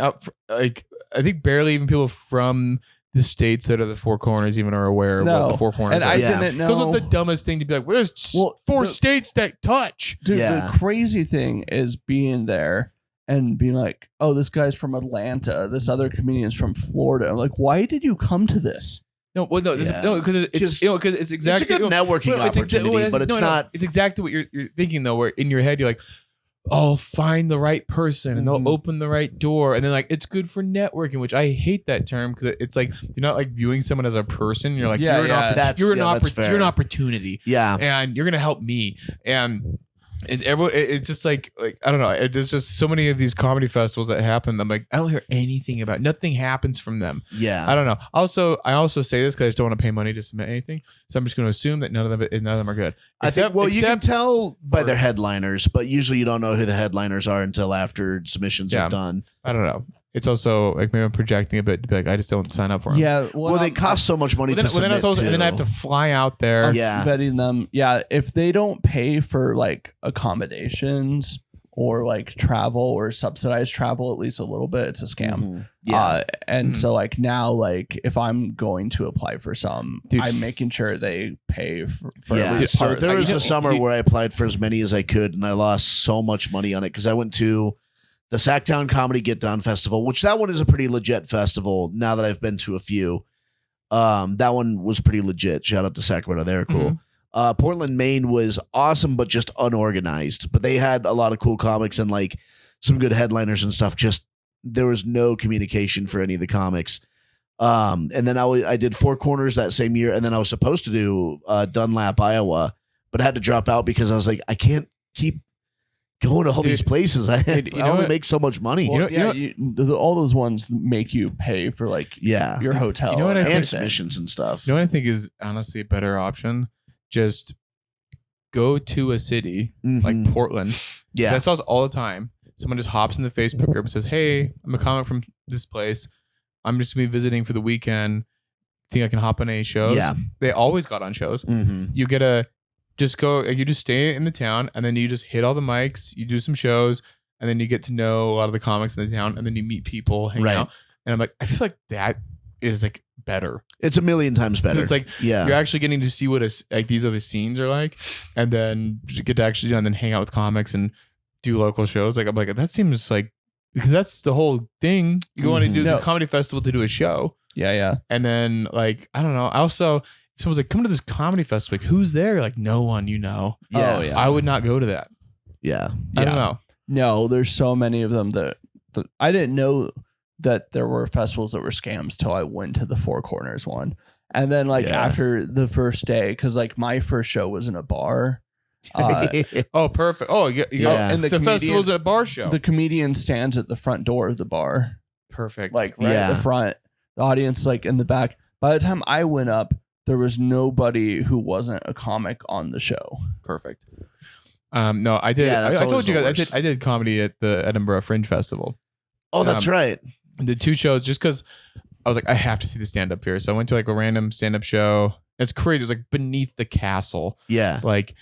Speaker 3: like I think barely even people from the states that are the Four Corners even are aware of what the Four Corners
Speaker 1: and
Speaker 3: are.
Speaker 1: I didn't know.
Speaker 3: Because what's the dumbest thing to be like? Well, there's four states that touch.
Speaker 1: Dude, the crazy thing is being there and being like, oh, this guy's from Atlanta. This other comedian's from Florida. I'm like, why did you come to this?
Speaker 3: No, well, no, because it's it's exactly
Speaker 2: it's a good networking opportunity, but it's not.
Speaker 3: It's exactly what you're thinking though. Where in your head you're like, oh, find the right person and they'll open the right door, and then like it's good for networking, which I hate that term because it's like you're not like viewing someone as a person. You're like you're an opportunity.
Speaker 2: Yeah,
Speaker 3: and you're gonna help me and. And everyone, it's just like I don't know. There's just so many of these comedy festivals that happen. I'm like, I don't hear anything about. Nothing happens from them.
Speaker 2: Yeah,
Speaker 3: I don't know. I also say this because I just don't want to pay money to submit anything. So I'm just going to assume that none of them are good.
Speaker 2: I think. Well, you can tell by their headliners, but usually you don't know who the headliners are until after submissions are done.
Speaker 3: I don't know. It's also like maybe I'm projecting a bit to be like I just don't sign up for them.
Speaker 1: Yeah,
Speaker 2: well they cost so much money to submit
Speaker 3: and then I have to fly out there.
Speaker 1: Vetting them. Yeah, if they don't pay for like accommodations or like travel or subsidized travel at least a little bit, it's a scam. So like now, like if I'm going to apply for some, I'm making sure they pay for at least
Speaker 2: so
Speaker 1: part.
Speaker 2: there was a summer where I applied for as many as I could, and I lost so much money on it because I went to the Sacktown Comedy Get Down Festival, which that one is a pretty legit festival now that I've been to a few. That one was pretty legit. Shout out to Sacramento. They're cool. Portland, Maine was awesome, but just unorganized. But they had a lot of cool comics and like some good headliners and stuff. Just there was no communication for any of the comics. And then I did Four Corners that same year. And then I was supposed to do Dunlap, Iowa, but I had to drop out because I was like, I can't keep going to all these places. I only make so much money.
Speaker 1: All those ones make you pay for like your hotel,
Speaker 2: and submissions and stuff.
Speaker 3: You know what I think is honestly a better option? Just go to a city like Portland. Yeah, that sells all the time. Someone just hops in the Facebook group and says, "Hey, I'm a comic from this place. I'm just gonna be visiting for the weekend. Think I can hop on any shows?" Yeah, they always got on shows. You get a just go, you just stay in the town and then you just hit all the mics, you do some shows, and then you get to know a lot of the comics in the town, and then you meet people, hang out. And I'm like, I feel like that is like better.
Speaker 2: It's a million times better.
Speaker 3: It's like you're actually getting to see what like these other scenes are like, and then you get to actually and then hang out with comics and do local shows. Like I'm like, that seems like because that's the whole thing. You go on to do the comedy festival to do a show. Yeah. And then like I don't know. Also, someone's like, come to this comedy festival. Like, who's there? Like, no one, you know.
Speaker 2: Yeah.
Speaker 3: I would not go to that.
Speaker 2: Yeah.
Speaker 3: I don't know.
Speaker 1: No, there's so many of them that I didn't know that there were festivals that were scams till I went to the Four Corners one. And then like after the first day, because like my first show was in a bar.
Speaker 3: Oh, perfect. Oh, yeah. And the festival's at a bar show.
Speaker 1: The comedian stands at the front door of the bar.
Speaker 3: Perfect.
Speaker 1: Like right at the front. The audience like in the back. By the time I went up, there was nobody who wasn't a comic on the show.
Speaker 3: Perfect. No, I did.
Speaker 2: Yeah,
Speaker 3: I told you guys
Speaker 2: worst.
Speaker 3: I did comedy at the Edinburgh Fringe Festival.
Speaker 2: Oh, that's right.
Speaker 3: The 2 shows just because I was like, I have to see the stand up here. So I went to like a random stand up show. It's crazy. It was like beneath the castle.
Speaker 2: Yeah.
Speaker 3: Like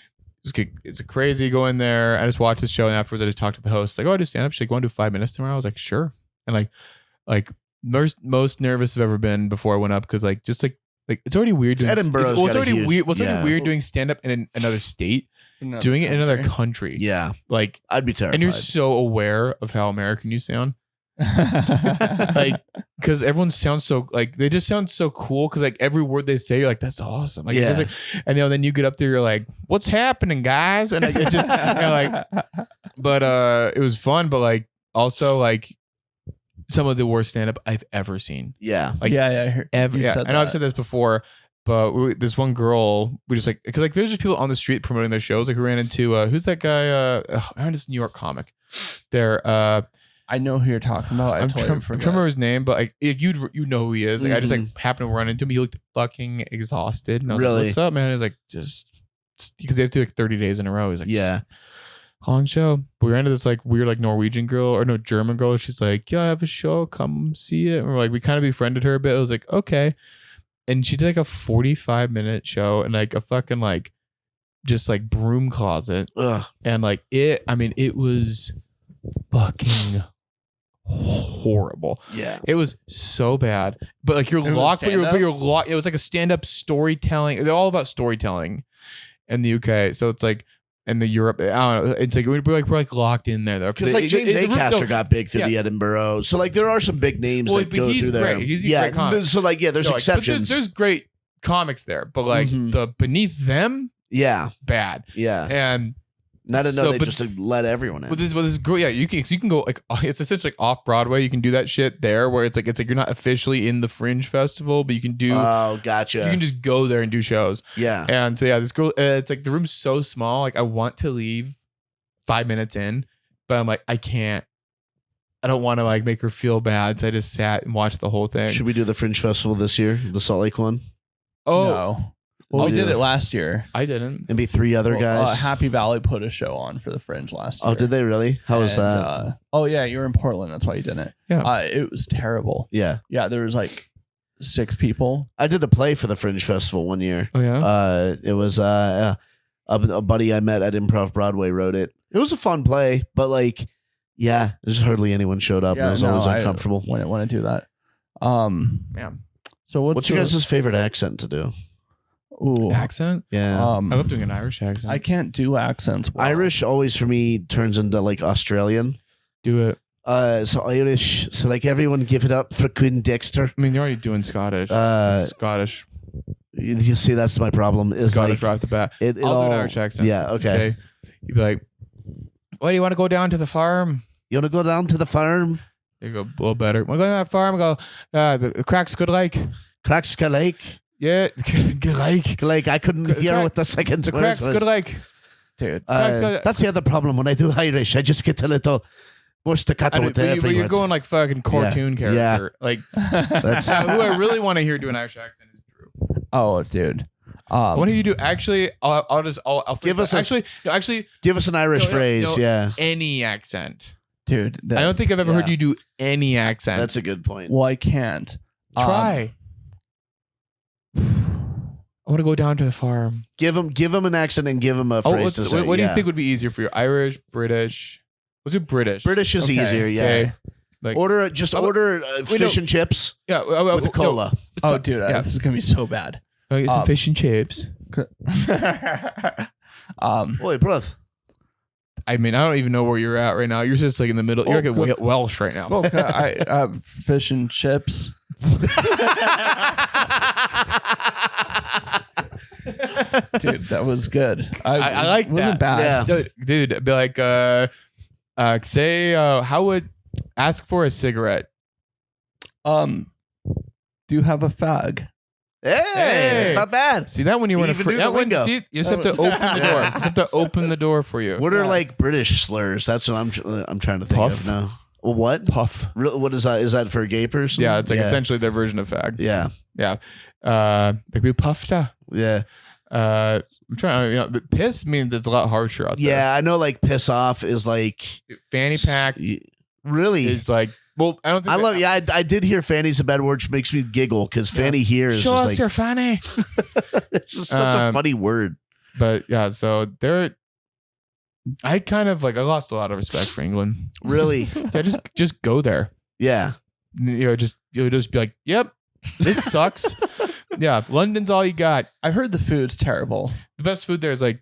Speaker 3: it's crazy going there. I just watched the show and afterwards I just talked to the host. Like, oh, I do stand up. She's like, want to do 5 minutes tomorrow? I was like, sure. And like most nervous I've ever been before I went up because like it's already weird doing
Speaker 2: Edinburgh's
Speaker 3: it's already
Speaker 2: huge,
Speaker 3: weird. What's
Speaker 2: yeah.
Speaker 3: already weird doing stand up in another state, doing it in another country.
Speaker 2: Yeah.
Speaker 3: Like
Speaker 2: I'd be terrified.
Speaker 3: and you're so aware of how American you sound. Like because everyone sounds so like they just sound so cool because like every word they say you're like that's awesome like,
Speaker 2: yeah.
Speaker 3: like and then you get up there you're like what's happening guys and like, it just like but it was fun but like also like some of the worst stand-up I've ever seen.
Speaker 2: Yeah.
Speaker 3: Like
Speaker 1: I heard,
Speaker 3: I know I've said this before but this one girl we just like because like there's just people on the street promoting their shows like we ran into who's that guy I heard this New York comic there
Speaker 1: I know who you're talking about.
Speaker 3: I'm trying to remember his name, but like you know who he is. Like I just like happened to run into him. He looked fucking exhausted, and I was
Speaker 2: Really?
Speaker 3: like, "What's up, man?" He's like, "Just because they have to do like 30 days in a row." He's like,
Speaker 2: Yeah.
Speaker 3: long show." But we ran into this like weird like Norwegian girl or no German girl. She's like, "Yeah, I have a show. Come see it." And we're like, we kind of befriended her a bit. I was like, okay, and she did like a 45-minute show and like a fucking like just like broom closet, and like it. I mean, it was fucking horrible.
Speaker 2: Yeah.
Speaker 3: It was so bad. But like you're locked, but you're locked. It was like a stand-up storytelling. They're all about storytelling in the UK. So it's like in the Europe, I don't know. It's like we're like locked in there though.
Speaker 2: Because like James Acaster got big through the Edinburgh. So like there are some big names that go through there.
Speaker 3: He's a great comic.
Speaker 2: So like there's exceptions.
Speaker 3: There's great comics there, but like the beneath them, bad.
Speaker 2: Yeah.
Speaker 3: And
Speaker 2: I didn't know they just let everyone in.
Speaker 3: Well, this is great. Yeah, you can go like it's essentially like off Broadway. You can do that shit there, where it's like you're not officially in the Fringe Festival, but you can do.
Speaker 2: Oh, gotcha.
Speaker 3: You can just go there and do shows.
Speaker 2: Yeah.
Speaker 3: And so this girl, it's like the room's so small. Like I want to leave 5 minutes in, but I'm like I can't. I don't want to like make her feel bad, so I just sat and watched the whole thing.
Speaker 2: Should we do the Fringe Festival this year, the Salt Lake one?
Speaker 3: Oh.
Speaker 1: No. Well, we did it last year.
Speaker 3: I didn't.
Speaker 2: And be 3 other guys.
Speaker 1: Happy Valley put a show on for the Fringe last year.
Speaker 2: Oh, did they really? How was that?
Speaker 1: Oh yeah, you were in Portland. That's why you didn't.
Speaker 3: Yeah.
Speaker 1: It was terrible.
Speaker 2: Yeah.
Speaker 1: Yeah, there was like 6 people.
Speaker 2: I did a play for the Fringe Festival one year.
Speaker 3: Oh yeah.
Speaker 2: It was a buddy I met at Improv Broadway wrote it. It was a fun play, but like, yeah, there's hardly anyone showed up. And it was always uncomfortable.
Speaker 1: I wouldn't want to do that.
Speaker 3: Yeah.
Speaker 1: So
Speaker 2: what's your guys' favorite accent to do?
Speaker 1: Ooh.
Speaker 3: Accent?
Speaker 2: Yeah.
Speaker 3: I love doing an Irish accent.
Speaker 1: I can't do accents well.
Speaker 2: Irish always for me turns into like Australian.
Speaker 3: Do it.
Speaker 2: So Irish. So like everyone give it up for Quinn Dexter.
Speaker 3: I mean, you're already doing Scottish. Scottish.
Speaker 2: You see, that's my problem. Is
Speaker 3: Scottish
Speaker 2: like,
Speaker 3: right off the bat.
Speaker 2: I'll
Speaker 3: do an Irish accent.
Speaker 2: Yeah. Okay.
Speaker 3: You'd be like, "Why do you want to go down to the farm?
Speaker 2: You want to go down to the farm?
Speaker 3: You go a little better. Want to go down to the farm? I go, the cracks good like.
Speaker 2: Cracks good like.
Speaker 3: Yeah, good like.
Speaker 2: Like I couldn't hear what the second
Speaker 3: The
Speaker 2: word
Speaker 3: cracks
Speaker 2: was.
Speaker 3: good like.
Speaker 1: Dude.
Speaker 2: That's the other problem when I do Irish. I just get a little more staccato with
Speaker 3: but
Speaker 2: every
Speaker 3: you're
Speaker 2: word.
Speaker 3: going like fucking cartoon character. Like
Speaker 2: That's
Speaker 3: who I really want to hear do an Irish accent is Drew.
Speaker 1: Oh, dude.
Speaker 3: What do you do? Actually, I'll
Speaker 2: give us give us an Irish phrase. Yeah,
Speaker 3: any accent,
Speaker 1: dude.
Speaker 3: I don't think I've ever heard you do any accent.
Speaker 2: That's a good point.
Speaker 1: Well, I can't.
Speaker 3: Try. I want to go down to the farm.
Speaker 2: Give him an accent and give him a phrase to say.
Speaker 3: What do you think would be easier for you? Irish, British? Let's do British.
Speaker 2: British is easier. Yeah.
Speaker 3: Okay. Like
Speaker 2: order fish and chips.
Speaker 3: Yeah,
Speaker 2: with a cola.
Speaker 1: Oh, dude, this is gonna be so bad.
Speaker 3: I'll get some fish and chips.
Speaker 2: Wait, bruv.
Speaker 3: I mean, I don't even know where you're at right now. You're just like in the middle. You're like at Welsh right now.
Speaker 1: Okay, fish and chips. Dude, that was good.
Speaker 3: I like
Speaker 1: wasn't
Speaker 3: that.
Speaker 1: Bad.
Speaker 3: Yeah. Dude, it'd be like, say, how would ask for a cigarette?
Speaker 1: Do you have a fag?
Speaker 2: Hey, not bad.
Speaker 3: See that when you want to
Speaker 2: that window.
Speaker 3: See, you just have to open the door. You just have to open the door for you.
Speaker 2: What are like British slurs? That's what I'm trying to think
Speaker 3: Puff?
Speaker 2: of now. What?
Speaker 3: Puff.
Speaker 2: What is that? Is that for a gay person?
Speaker 3: Yeah, it's like essentially their version of fag.
Speaker 2: Yeah.
Speaker 3: Yeah. Like we puffed.
Speaker 2: Yeah.
Speaker 3: I'm trying. But piss means it's a lot harsher out there.
Speaker 2: Yeah, I know. Like piss off is like
Speaker 3: Fanny pack.
Speaker 2: Really?
Speaker 3: Is like. Well, I don't think.
Speaker 2: I love. Yeah, I did hear fanny's a bad word, which makes me giggle because fanny here is
Speaker 3: show
Speaker 2: just
Speaker 3: us
Speaker 2: like
Speaker 3: your fanny.
Speaker 2: it's just such a funny word.
Speaker 3: But yeah, so there. I kind of like. I lost a lot of respect for England.
Speaker 2: Really?
Speaker 3: Yeah, just go there.
Speaker 2: Yeah.
Speaker 3: You'll just be like, yep, this sucks. Yeah, London's all you got.
Speaker 1: I've heard the food's terrible.
Speaker 3: The best food there is like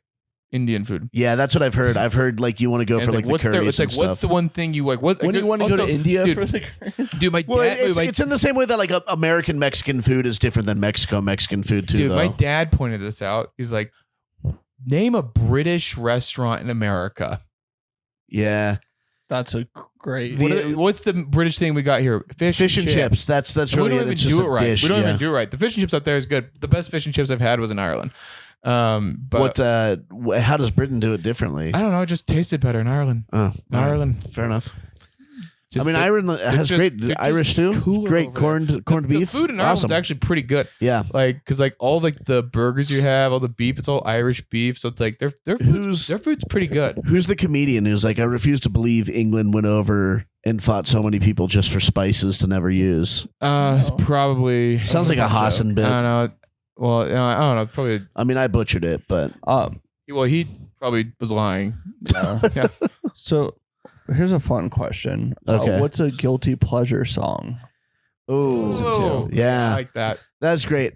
Speaker 3: Indian food.
Speaker 2: Yeah, that's what I've heard. I've heard like you want to go
Speaker 3: And
Speaker 2: for
Speaker 3: it's
Speaker 2: like the
Speaker 3: what's
Speaker 2: curries
Speaker 3: it's like
Speaker 2: and
Speaker 3: what's
Speaker 2: stuff.
Speaker 3: the one thing you like? What
Speaker 1: When do you want to go to India
Speaker 3: dude,
Speaker 1: for the curries?
Speaker 3: Dude, my
Speaker 2: Well,
Speaker 3: dad.
Speaker 2: it's in the same way that like American Mexican food is different than Mexican food too.
Speaker 3: Dude,
Speaker 2: though.
Speaker 3: my dad pointed this out. He's like, name a British restaurant in America.
Speaker 2: Yeah,
Speaker 1: That's a great.
Speaker 3: What's the British thing we got here? Fish and chips.
Speaker 2: That's
Speaker 3: And
Speaker 2: really
Speaker 3: we don't
Speaker 2: it.
Speaker 3: even
Speaker 2: It's just
Speaker 3: do it
Speaker 2: a
Speaker 3: right.
Speaker 2: dish,
Speaker 3: We don't
Speaker 2: yeah.
Speaker 3: even do it right. The fish and chips out there is good. The best fish and chips I've had was in Ireland. But
Speaker 2: How does Britain do it differently?
Speaker 3: I don't know. It just tasted better in Ireland.
Speaker 2: Oh,
Speaker 3: In Ireland.
Speaker 2: fair enough.
Speaker 3: Just
Speaker 2: I mean, Ireland has
Speaker 3: they're
Speaker 2: great
Speaker 3: just
Speaker 2: Irish too.
Speaker 3: cooler
Speaker 2: Great
Speaker 3: over there.
Speaker 2: corned beef.
Speaker 3: The food in Ireland's
Speaker 2: Awesome.
Speaker 3: actually pretty good.
Speaker 2: Yeah.
Speaker 3: Like, cause like all like the burgers you have, all the beef, it's all Irish beef. So it's like their food's pretty good.
Speaker 2: Who's the comedian who's like, I refuse to believe England went over and fought so many people just for spices to never use?
Speaker 3: It's probably
Speaker 2: Sounds like a Hassan bit.
Speaker 3: I don't know. Well, I don't know. Probably.
Speaker 2: I mean, I butchered it, but
Speaker 3: Well, he probably was lying. Yeah.
Speaker 1: So here's a fun question.
Speaker 2: Okay.
Speaker 1: What's a guilty pleasure song?
Speaker 2: oh,
Speaker 1: Listen to.
Speaker 3: Whoa.
Speaker 2: Yeah.
Speaker 3: I like that.
Speaker 2: that's great.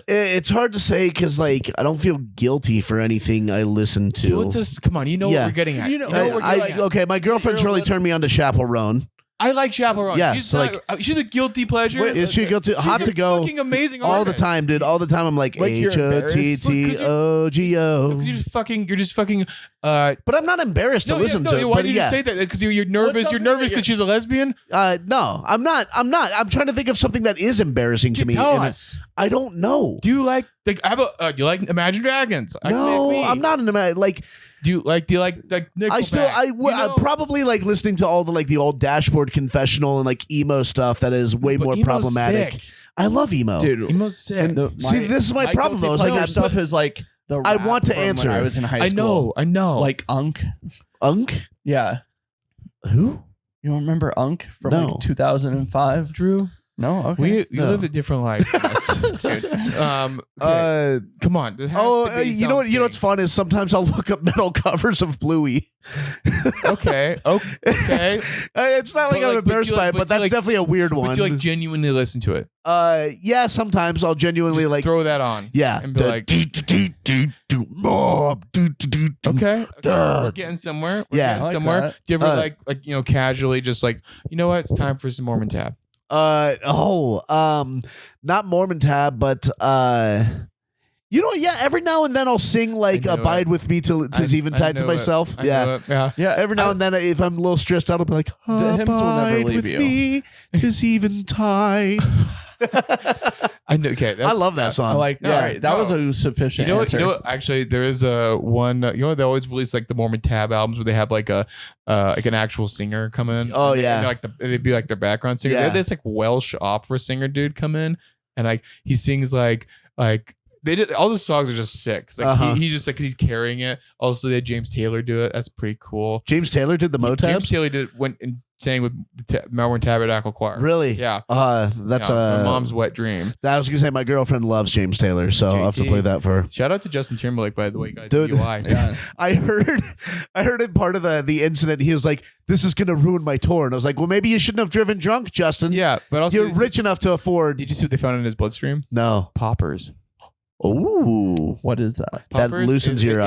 Speaker 2: It's hard to say because like I don't feel guilty for anything I listen to.
Speaker 3: What's this? Come on, you know
Speaker 2: Yeah.
Speaker 3: what we're getting at.
Speaker 1: You know
Speaker 3: what we're getting at.
Speaker 2: Okay, my girlfriend's really turned me on to Chappell Roan.
Speaker 3: I like Chappell Roan.
Speaker 2: Yeah,
Speaker 3: she's
Speaker 2: so,
Speaker 3: not, she's a guilty pleasure.
Speaker 2: Is she guilty?
Speaker 3: She's
Speaker 2: Hot
Speaker 3: a
Speaker 2: to go
Speaker 3: fucking amazing
Speaker 2: all the
Speaker 3: artist.
Speaker 2: time, dude. All the time. I'm like
Speaker 1: Like, you're
Speaker 2: HOTTOGO.
Speaker 3: You're just fucking.
Speaker 2: But I'm not embarrassed to listen to it.
Speaker 3: Why
Speaker 2: But
Speaker 3: did you
Speaker 2: yeah.
Speaker 3: say that? Because you're nervous. You're
Speaker 1: something
Speaker 3: nervous
Speaker 1: that
Speaker 3: because she's a lesbian.
Speaker 2: No, I'm not. I'm trying to think of something that is embarrassing to me.
Speaker 3: Tell
Speaker 2: and
Speaker 3: us.
Speaker 2: I don't know.
Speaker 3: Do you like? Do you like Imagine Dragons?
Speaker 2: No, I'm not an like.
Speaker 3: Do you like Nickelback?
Speaker 2: I probably like listening to all the old Dashboard Confessional and like emo stuff that is way
Speaker 3: But
Speaker 2: more
Speaker 3: emo's
Speaker 2: problematic.
Speaker 3: sick.
Speaker 2: I love emo.
Speaker 1: Dude,
Speaker 3: Emo's sick.
Speaker 2: And see, this is my problem, though, is,
Speaker 1: Like
Speaker 2: like,
Speaker 1: that stuff is like the
Speaker 2: I
Speaker 1: rap
Speaker 2: want to
Speaker 1: from
Speaker 2: answer.
Speaker 1: when I was in high school.
Speaker 3: I know.
Speaker 1: Like Unk.
Speaker 2: Unk?
Speaker 1: Yeah.
Speaker 2: Who?
Speaker 1: You don't remember Unk from
Speaker 2: No.
Speaker 1: like 2005?
Speaker 3: Drew.
Speaker 1: No. Okay.
Speaker 3: You
Speaker 2: No.
Speaker 3: live a different life, than us, dude. Okay. Come on. There has to be
Speaker 2: you know what? You know what's
Speaker 3: something.
Speaker 2: fun is sometimes I'll look up metal covers of Bluey.
Speaker 3: Okay. Okay.
Speaker 2: It's not like
Speaker 3: But,
Speaker 2: I'm
Speaker 3: like, but
Speaker 2: embarrassed
Speaker 3: you
Speaker 2: by
Speaker 3: like-
Speaker 2: it,
Speaker 3: but
Speaker 2: but
Speaker 3: you
Speaker 2: that's
Speaker 3: like-
Speaker 2: definitely a weird one.
Speaker 3: But you like genuinely listen to it.
Speaker 2: Yeah, sometimes I'll genuinely
Speaker 3: Just
Speaker 2: like.
Speaker 3: throw that on.
Speaker 2: Yeah.
Speaker 3: And be like, okay, we're getting somewhere. We're
Speaker 2: Yeah.
Speaker 3: getting
Speaker 1: I like
Speaker 3: somewhere.
Speaker 1: that.
Speaker 3: Do you ever like casually just like, you know what? It's time for some Mormon tab.
Speaker 2: Not Mormon tab, but you know, yeah. Every now and then I'll sing like
Speaker 3: I know
Speaker 2: "Abide
Speaker 3: it.
Speaker 2: with Me" till "Tis Even
Speaker 3: I
Speaker 2: Tied to
Speaker 3: know it.
Speaker 2: Myself."
Speaker 3: I
Speaker 2: Yeah.
Speaker 3: know it. Yeah.
Speaker 1: Yeah.
Speaker 2: Every now and then, if I'm a little stressed out, I'll be like,
Speaker 1: The hymns will never
Speaker 2: "Abide
Speaker 1: leave
Speaker 2: with
Speaker 1: you."
Speaker 2: me, 'tis even tied."
Speaker 3: I know. Okay.
Speaker 2: I love that
Speaker 1: I
Speaker 2: song.
Speaker 1: like.
Speaker 3: No,
Speaker 1: all right. That
Speaker 3: no.
Speaker 1: was a sufficient
Speaker 3: You know what?
Speaker 1: answer.
Speaker 3: You know what? Actually, there is a one. You know, they always release like the Mormon tab albums where they have like a like an actual singer come in.
Speaker 2: Oh,
Speaker 3: And they-
Speaker 2: yeah.
Speaker 3: and they'd be like their background singer.
Speaker 2: Yeah.
Speaker 3: They had this like Welsh opera singer dude come in, and like he sings like they did all the songs are just sick. 'Cause, like
Speaker 2: Uh-huh.
Speaker 3: he just like 'cause he's carrying it. Also, they had James Taylor do it. That's pretty cool.
Speaker 2: James Taylor did the
Speaker 3: James
Speaker 2: Motabs.
Speaker 3: Taylor went and sang with the Melbourne Tabernacle Choir.
Speaker 2: Really?
Speaker 3: Yeah.
Speaker 2: That's
Speaker 3: my mom's wet dream.
Speaker 2: I was gonna say my girlfriend loves James Taylor, so I'll have to
Speaker 3: JT.
Speaker 2: play that for her.
Speaker 3: Shout out to Justin Timberlake, by the way, guys.
Speaker 2: Dude.
Speaker 3: UI.
Speaker 1: Yeah.
Speaker 2: I heard in part of the incident, he was like, "This is gonna ruin my tour," and I was like, "Well, maybe you shouldn't have driven drunk, Justin.
Speaker 3: Yeah, but also
Speaker 2: You're rich enough to afford."
Speaker 3: Did you see what they found in his bloodstream?
Speaker 2: No.
Speaker 3: Poppers.
Speaker 2: Ooh.
Speaker 1: What is that?
Speaker 2: That
Speaker 3: Poppers
Speaker 2: loosens your,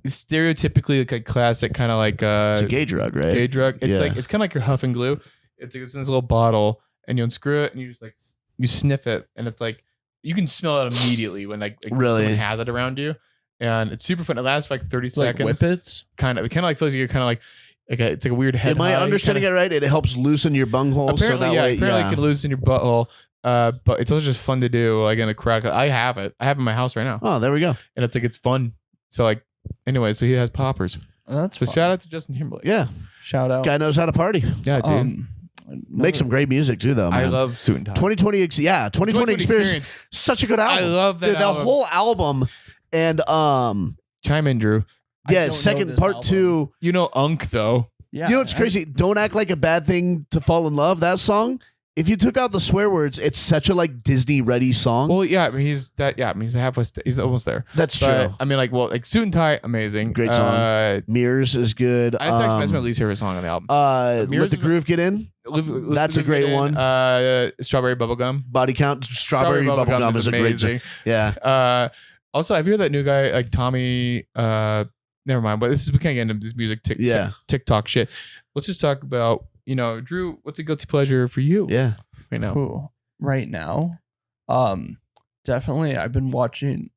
Speaker 3: it's stereotypically like a classic kind of like
Speaker 2: It's a gay drug, right?
Speaker 3: gay drug. It's
Speaker 2: Yeah.
Speaker 3: like it's kind of like your huff and glue. It's in this little bottle, and you unscrew it, and you just like you sniff it, and it's like you can smell it immediately when like
Speaker 2: Really?
Speaker 3: someone has it around you, and it's super fun. It lasts for like 30
Speaker 1: Like
Speaker 3: seconds.
Speaker 1: whippets?
Speaker 3: Kind of. It kind of like feels like you're kind of like it's like a weird head.
Speaker 2: Am I
Speaker 3: high
Speaker 2: understanding
Speaker 3: kinda.
Speaker 2: it right? It helps loosen your bunghole, so
Speaker 3: Apparently,
Speaker 2: that
Speaker 3: yeah.
Speaker 2: way,
Speaker 3: Apparently,
Speaker 2: yeah.
Speaker 3: it can loosen your butthole. But it's also just fun to do, like in the crowd. I have it. I have it in my house right now,
Speaker 2: Oh, there we go.
Speaker 3: and it's fun. So like, anyway, so he has poppers.
Speaker 1: That's
Speaker 3: So
Speaker 1: fun.
Speaker 3: shout out to Justin Timberlake.
Speaker 2: Yeah,
Speaker 1: Shout out.
Speaker 2: guy knows how to party.
Speaker 3: Yeah, dude.
Speaker 2: Makes some great music too, though.
Speaker 3: I
Speaker 2: Man.
Speaker 3: love Suit and Tie.
Speaker 2: 2020. Yeah, 2020 experience. Such a good album.
Speaker 3: I love that
Speaker 2: Dude, the
Speaker 3: album.
Speaker 2: whole album. And
Speaker 3: Chime in, Drew.
Speaker 1: I
Speaker 2: yeah,
Speaker 1: don't know
Speaker 2: second
Speaker 1: this
Speaker 2: part
Speaker 1: album.
Speaker 2: 2.
Speaker 3: You know Unk though.
Speaker 1: Yeah,
Speaker 2: You know what's crazy? Don't act like a bad thing to fall in love. That song. If you took out the swear words, it's such a like Disney ready song.
Speaker 3: Well, yeah, I mean he's halfway. He's almost there.
Speaker 2: That's
Speaker 3: But,
Speaker 2: true.
Speaker 3: I mean, like Suit and Tie, amazing,
Speaker 2: Great song. Mirrors is good.
Speaker 3: That's my least favorite song on the album.
Speaker 2: Let the groove get in. That's a great one.
Speaker 3: Strawberry Bubblegum.
Speaker 2: Body count. Strawberry bubblegum is a great song.
Speaker 3: amazing.
Speaker 2: Yeah.
Speaker 3: Also, have you heard that new guy like Tommy? Never mind. But we can't get into this music TikTok shit. Let's just talk about Drew. What's a guilty pleasure for you?
Speaker 2: Yeah.
Speaker 3: Right now.
Speaker 1: Cool. Right now, definitely I've been listening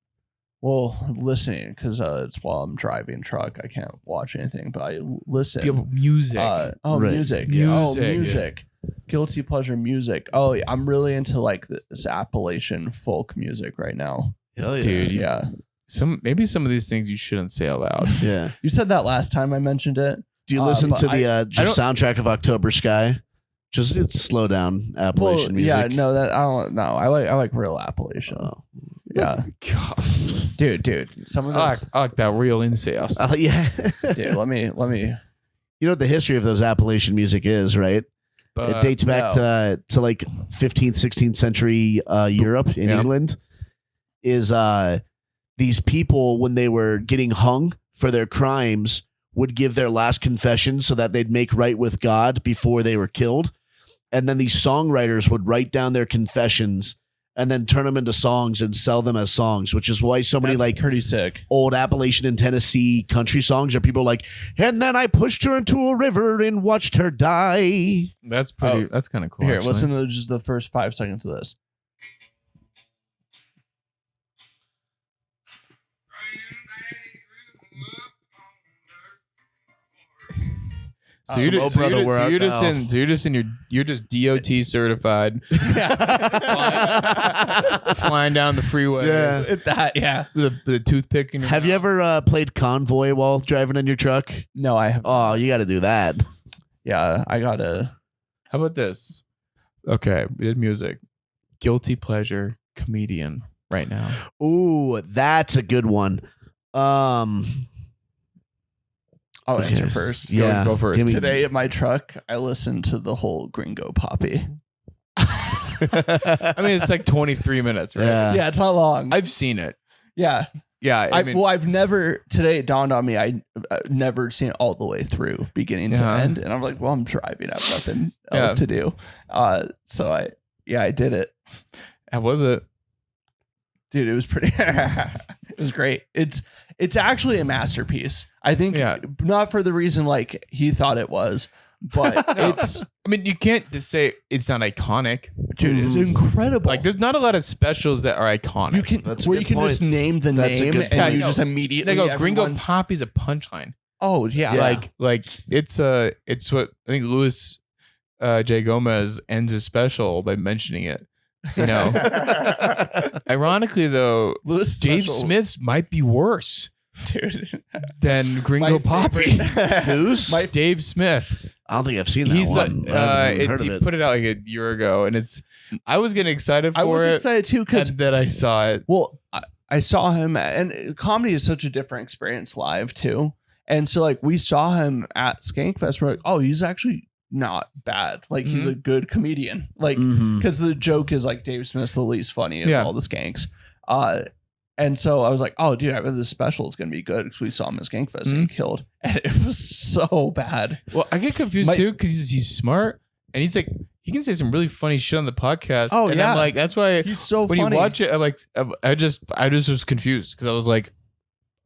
Speaker 1: because it's while I'm driving truck. I can't watch anything, but I listen.
Speaker 3: Music.
Speaker 2: Right.
Speaker 1: Music. Music. Guilty pleasure music. Oh, yeah, I'm really into like this Appalachian folk music right now.
Speaker 2: Hell yeah.
Speaker 3: Dude,
Speaker 1: Yeah.
Speaker 3: Maybe some of these things you shouldn't say out loud.
Speaker 2: Yeah.
Speaker 1: You said that last time I mentioned it.
Speaker 2: Do you listen
Speaker 1: but
Speaker 2: to the soundtrack of October Sky? Just it's slow down Appalachian music.
Speaker 1: Yeah, no, that I don't know. I like real Appalachian.
Speaker 2: Oh.
Speaker 1: Yeah,
Speaker 3: God.
Speaker 1: dude. Some of this,
Speaker 3: I like that real incest.
Speaker 2: Yeah.
Speaker 1: dude. Let me.
Speaker 2: You know what the history of those Appalachian music is, right? It dates back to like 15th, 16th century Europe in England. Is these people, when they were getting hung for their crimes, would give their last confession so that they'd make right with God before they were killed. And then these songwriters would write down their confessions and then turn them into songs and sell them as songs, which is why so many like
Speaker 1: pretty sick
Speaker 2: old Appalachian and Tennessee country songs are people like, and then I pushed her into a river and watched her die.
Speaker 3: That's pretty. That's kind of cool.
Speaker 1: Here,
Speaker 3: actually.
Speaker 1: listen to just the first 5 seconds of this.
Speaker 3: So you're just DOT certified, flying down the freeway.
Speaker 2: Yeah.
Speaker 3: With a toothpick in your
Speaker 2: Have you ever played Convoy while driving in your truck?
Speaker 1: No, I have.
Speaker 2: Oh, you got to do that.
Speaker 1: Yeah, I gotta.
Speaker 3: How about this? Okay, we did music. Guilty pleasure comedian right now.
Speaker 2: Ooh, that's a good one.
Speaker 1: I'll
Speaker 2: Okay.
Speaker 1: answer first.
Speaker 2: Yeah.
Speaker 3: Go first.
Speaker 2: Give me-
Speaker 1: Today at my truck, I listened to the whole Gringo Poppy.
Speaker 3: I mean, it's like 23 minutes, right?
Speaker 2: Yeah.
Speaker 1: Yeah, it's not long.
Speaker 3: I've seen it.
Speaker 1: yeah,
Speaker 3: Yeah. I mean,
Speaker 1: I've never. Today it dawned on me. I've never seen it all the way through, beginning to
Speaker 3: Yeah.
Speaker 1: end, and I'm like, well, I'm driving. I have nothing
Speaker 3: Yeah.
Speaker 1: else to do. So I did it,
Speaker 3: how was it?
Speaker 1: dude. It was pretty. It was great. It's actually a masterpiece. I think.
Speaker 3: Yeah.
Speaker 1: Not for the reason like he thought it was, but
Speaker 3: No.
Speaker 1: it's
Speaker 3: I mean, you can't just say it's not iconic.
Speaker 1: dude. It's incredible.
Speaker 3: Like, there's not a lot of specials that are iconic.
Speaker 1: you can
Speaker 2: That's a
Speaker 1: where
Speaker 2: good
Speaker 1: you can
Speaker 2: point.
Speaker 1: just name the
Speaker 2: That's a
Speaker 1: name
Speaker 2: good
Speaker 1: and
Speaker 2: point.
Speaker 1: you
Speaker 3: Yeah,
Speaker 1: just
Speaker 3: no.
Speaker 1: immediately
Speaker 3: They go, Gringo
Speaker 1: everyone-
Speaker 3: Poppy's a punchline.
Speaker 1: Oh yeah.
Speaker 2: Yeah.
Speaker 3: Like it's what I think Louis J. Gomez ends his special by mentioning it. You know, ironically though,
Speaker 1: Louis
Speaker 3: Dave
Speaker 1: special-
Speaker 3: Smith's might be worse
Speaker 1: dude.
Speaker 3: than Gringo
Speaker 1: My
Speaker 3: Poppy.
Speaker 1: favorite-
Speaker 2: Who's?
Speaker 1: My
Speaker 3: Dave Smith.
Speaker 2: I don't think I've seen that
Speaker 3: He's
Speaker 2: one. I haven't even heard
Speaker 3: he
Speaker 2: of it.
Speaker 3: put it out like a year ago, and I was getting excited for
Speaker 1: I was
Speaker 3: it,
Speaker 1: excited too because
Speaker 3: and then I saw it.
Speaker 1: well, I saw him and comedy is such a different experience live too, and so like we saw him at Skankfest. We're like, oh, he's actually not bad. Like he's a good comedian. Like
Speaker 2: Mhm.
Speaker 1: because the joke is like Dave Smith's the least funny of
Speaker 3: Yeah.
Speaker 1: all the Skanks. And so I was like, oh, dude, I bet this special is going to be good because we saw him at Skankfest and he killed. And it was so bad.
Speaker 3: Well, I get confused
Speaker 1: My-
Speaker 3: too because he's smart and he's like he can say some really funny shit on the podcast.
Speaker 1: Oh,
Speaker 3: and
Speaker 1: yeah.
Speaker 3: I'm like that's why
Speaker 1: He's so
Speaker 3: when
Speaker 1: funny.
Speaker 3: you watch it, I'm like I just was confused because I was like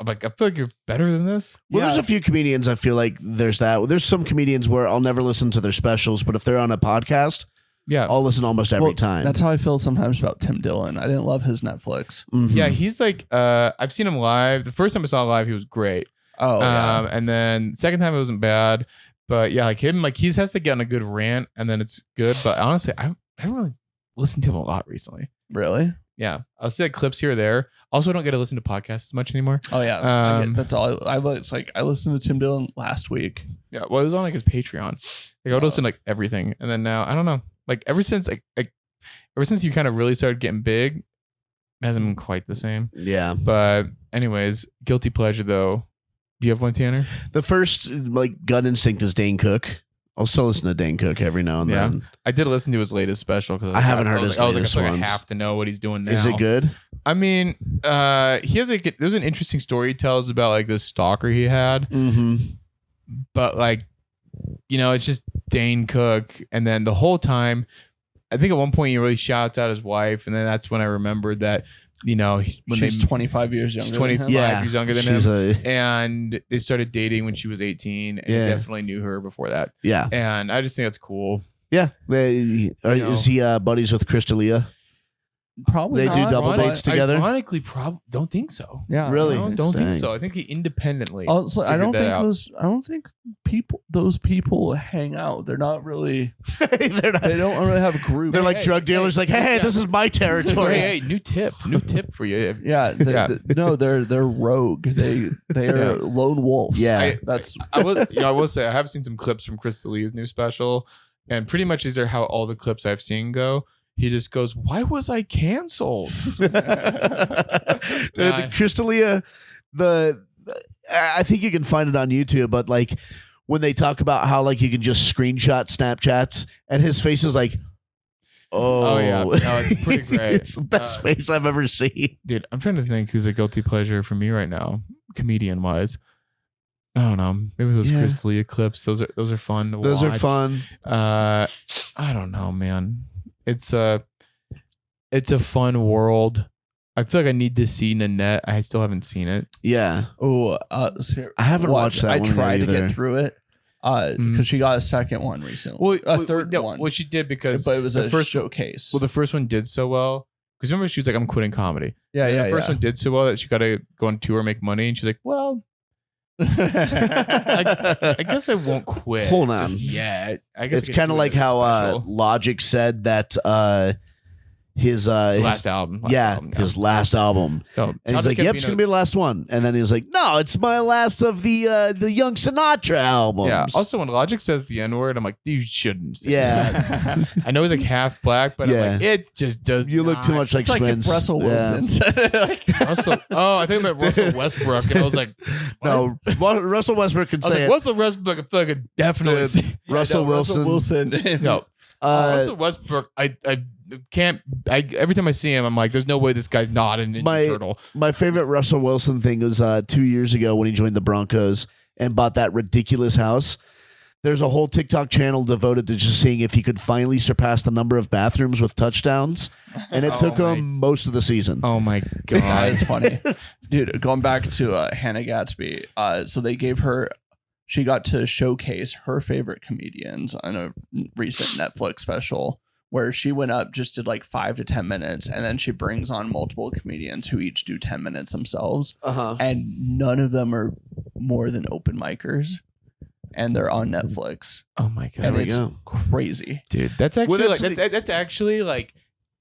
Speaker 3: I feel like you're better than this.
Speaker 2: Well, there's
Speaker 1: Yeah.
Speaker 2: a few comedians I feel like there's that. There's some comedians where I'll never listen to their specials, but if they're on a podcast,
Speaker 3: Yeah,
Speaker 2: I'll listen almost every
Speaker 1: Well,
Speaker 2: time.
Speaker 1: That's how I feel sometimes about Tim Dillon. I didn't love his Netflix.
Speaker 2: Mhm.
Speaker 3: yeah. He's like I've seen him live. The first time I saw him live, he was great.
Speaker 1: Oh, yeah.
Speaker 3: And then second time it wasn't bad, but yeah, like him, like he has to get on a good rant and then it's good. But honestly, I haven't really listened to him a lot recently.
Speaker 1: Really?
Speaker 3: Yeah, I'll see like clips here or there. Also, I don't get to listen to podcasts as much anymore.
Speaker 1: Oh yeah, that's all. It's like I listened to Tim Dillon last week.
Speaker 3: Yeah, well, it was on like his Patreon. Like I would listen to like everything, and then now I don't know. Like ever since you kind of really started getting big, it hasn't been quite the same.
Speaker 2: Yeah.
Speaker 3: But anyways, guilty pleasure though. Do you have one, Tanner?
Speaker 2: The first like gut instinct is Dane Cook. I'll still listen to Dane Cook every now and then.
Speaker 3: I did listen to his latest special because
Speaker 2: I haven't heard his latest
Speaker 3: I was like, I feel like
Speaker 2: ones.
Speaker 3: I have to know what he's doing now.
Speaker 2: Is it good?
Speaker 3: I mean, he has there's an interesting story he tells about like this stalker he had.
Speaker 2: Mm-hmm.
Speaker 3: But like, it's just Dane Cook, and then the whole time, I think at one point he really shouts out his wife, and then that's when I remembered that. When
Speaker 1: she's 25 years younger.
Speaker 3: She's 25 years younger than him. And they started dating when she was 18, and he definitely knew her before that.
Speaker 2: Yeah.
Speaker 3: And I just think that's cool.
Speaker 2: Yeah. Is he buddies with Crystalia?
Speaker 1: Probably
Speaker 2: they do double dates together.
Speaker 3: Ironically, don't think so.
Speaker 1: Yeah,
Speaker 2: really?
Speaker 3: Don't think so. I think he independently.
Speaker 1: Also, I don't think those people hang out. They're not really. They don't really have a group.
Speaker 2: They're like drug dealers. Hey, this is my territory.
Speaker 3: Hey, new tip for you.
Speaker 1: Yeah, no, they're rogue. They are lone wolves.
Speaker 2: Yeah,
Speaker 3: I will say I have seen some clips from Crystalia's new special, and pretty much these are how all the clips I've seen go. He just goes, "Why was I canceled?"
Speaker 2: Crystalia, I think you can find it on YouTube, but like when they talk about how like you can just screenshot Snapchats, and his face is like, oh
Speaker 3: yeah, no, it's pretty great.
Speaker 2: It's the best face I've ever seen,
Speaker 3: dude. I'm trying to think who's a guilty pleasure for me right now, comedian wise. I don't know. Maybe those Crystalia clips. Those are fun to watch.
Speaker 2: Those are fun.
Speaker 3: I don't know, man. It's a fun world. I feel like I need to see Nanette. I still haven't seen it.
Speaker 2: Yeah.
Speaker 1: Oh,
Speaker 2: I haven't watched that.
Speaker 1: I tried to get through it because she got a second one recently. A third one.
Speaker 3: Well, she did because
Speaker 1: but it was
Speaker 3: the first
Speaker 1: showcase.
Speaker 3: Well, the first one did so well because remember she was like, "I'm quitting comedy."
Speaker 1: Yeah.
Speaker 3: The first one did so well that she got to go on tour, make money, and she's like, "Well." I guess I won't quit.
Speaker 2: Hold on.
Speaker 3: Yeah, I guess
Speaker 2: it's kind of like how Logic said that his
Speaker 3: last album.
Speaker 2: His last album.
Speaker 3: So,
Speaker 2: and he's like, "Yep, it's gonna be the last one." And then he's like, "No, it's my last of the Young Sinatra albums."
Speaker 3: Yeah. Also, when Logic says the N word, I'm like, "You shouldn't." Say
Speaker 2: that.
Speaker 3: I know he's like half black, but I'm like, it just does.
Speaker 2: You look too much like Squints.
Speaker 1: Like Russell Wilson.
Speaker 3: Russell. Oh, I think about Russell Westbrook, and I was like,
Speaker 2: what? No, Russell Westbrook can say
Speaker 3: it. Russell Westbrook, I feel like I definitely.
Speaker 2: Russell Wilson.
Speaker 3: No, Russell Westbrook. I can't. Every time I see him, I'm like, "There's no way this guy's not an Ninja Turtle."
Speaker 2: My favorite Russell Wilson thing was 2 years ago when he joined the Broncos and bought that ridiculous house. There's a whole TikTok channel devoted to just seeing if he could finally surpass the number of bathrooms with touchdowns, and it took him most of the season.
Speaker 3: Oh my god,
Speaker 1: that is funny, dude. Going back to Hannah Gadsby, so they gave her. She got to showcase her favorite comedians on a recent Netflix special where she went up, just did like 5 to 10 minutes, and then she brings on multiple comedians who each do 10 minutes themselves. And none of them are more than open micers, and they're on Netflix.
Speaker 3: Oh my god,
Speaker 1: and it's crazy,
Speaker 3: dude. That's actually that's actually like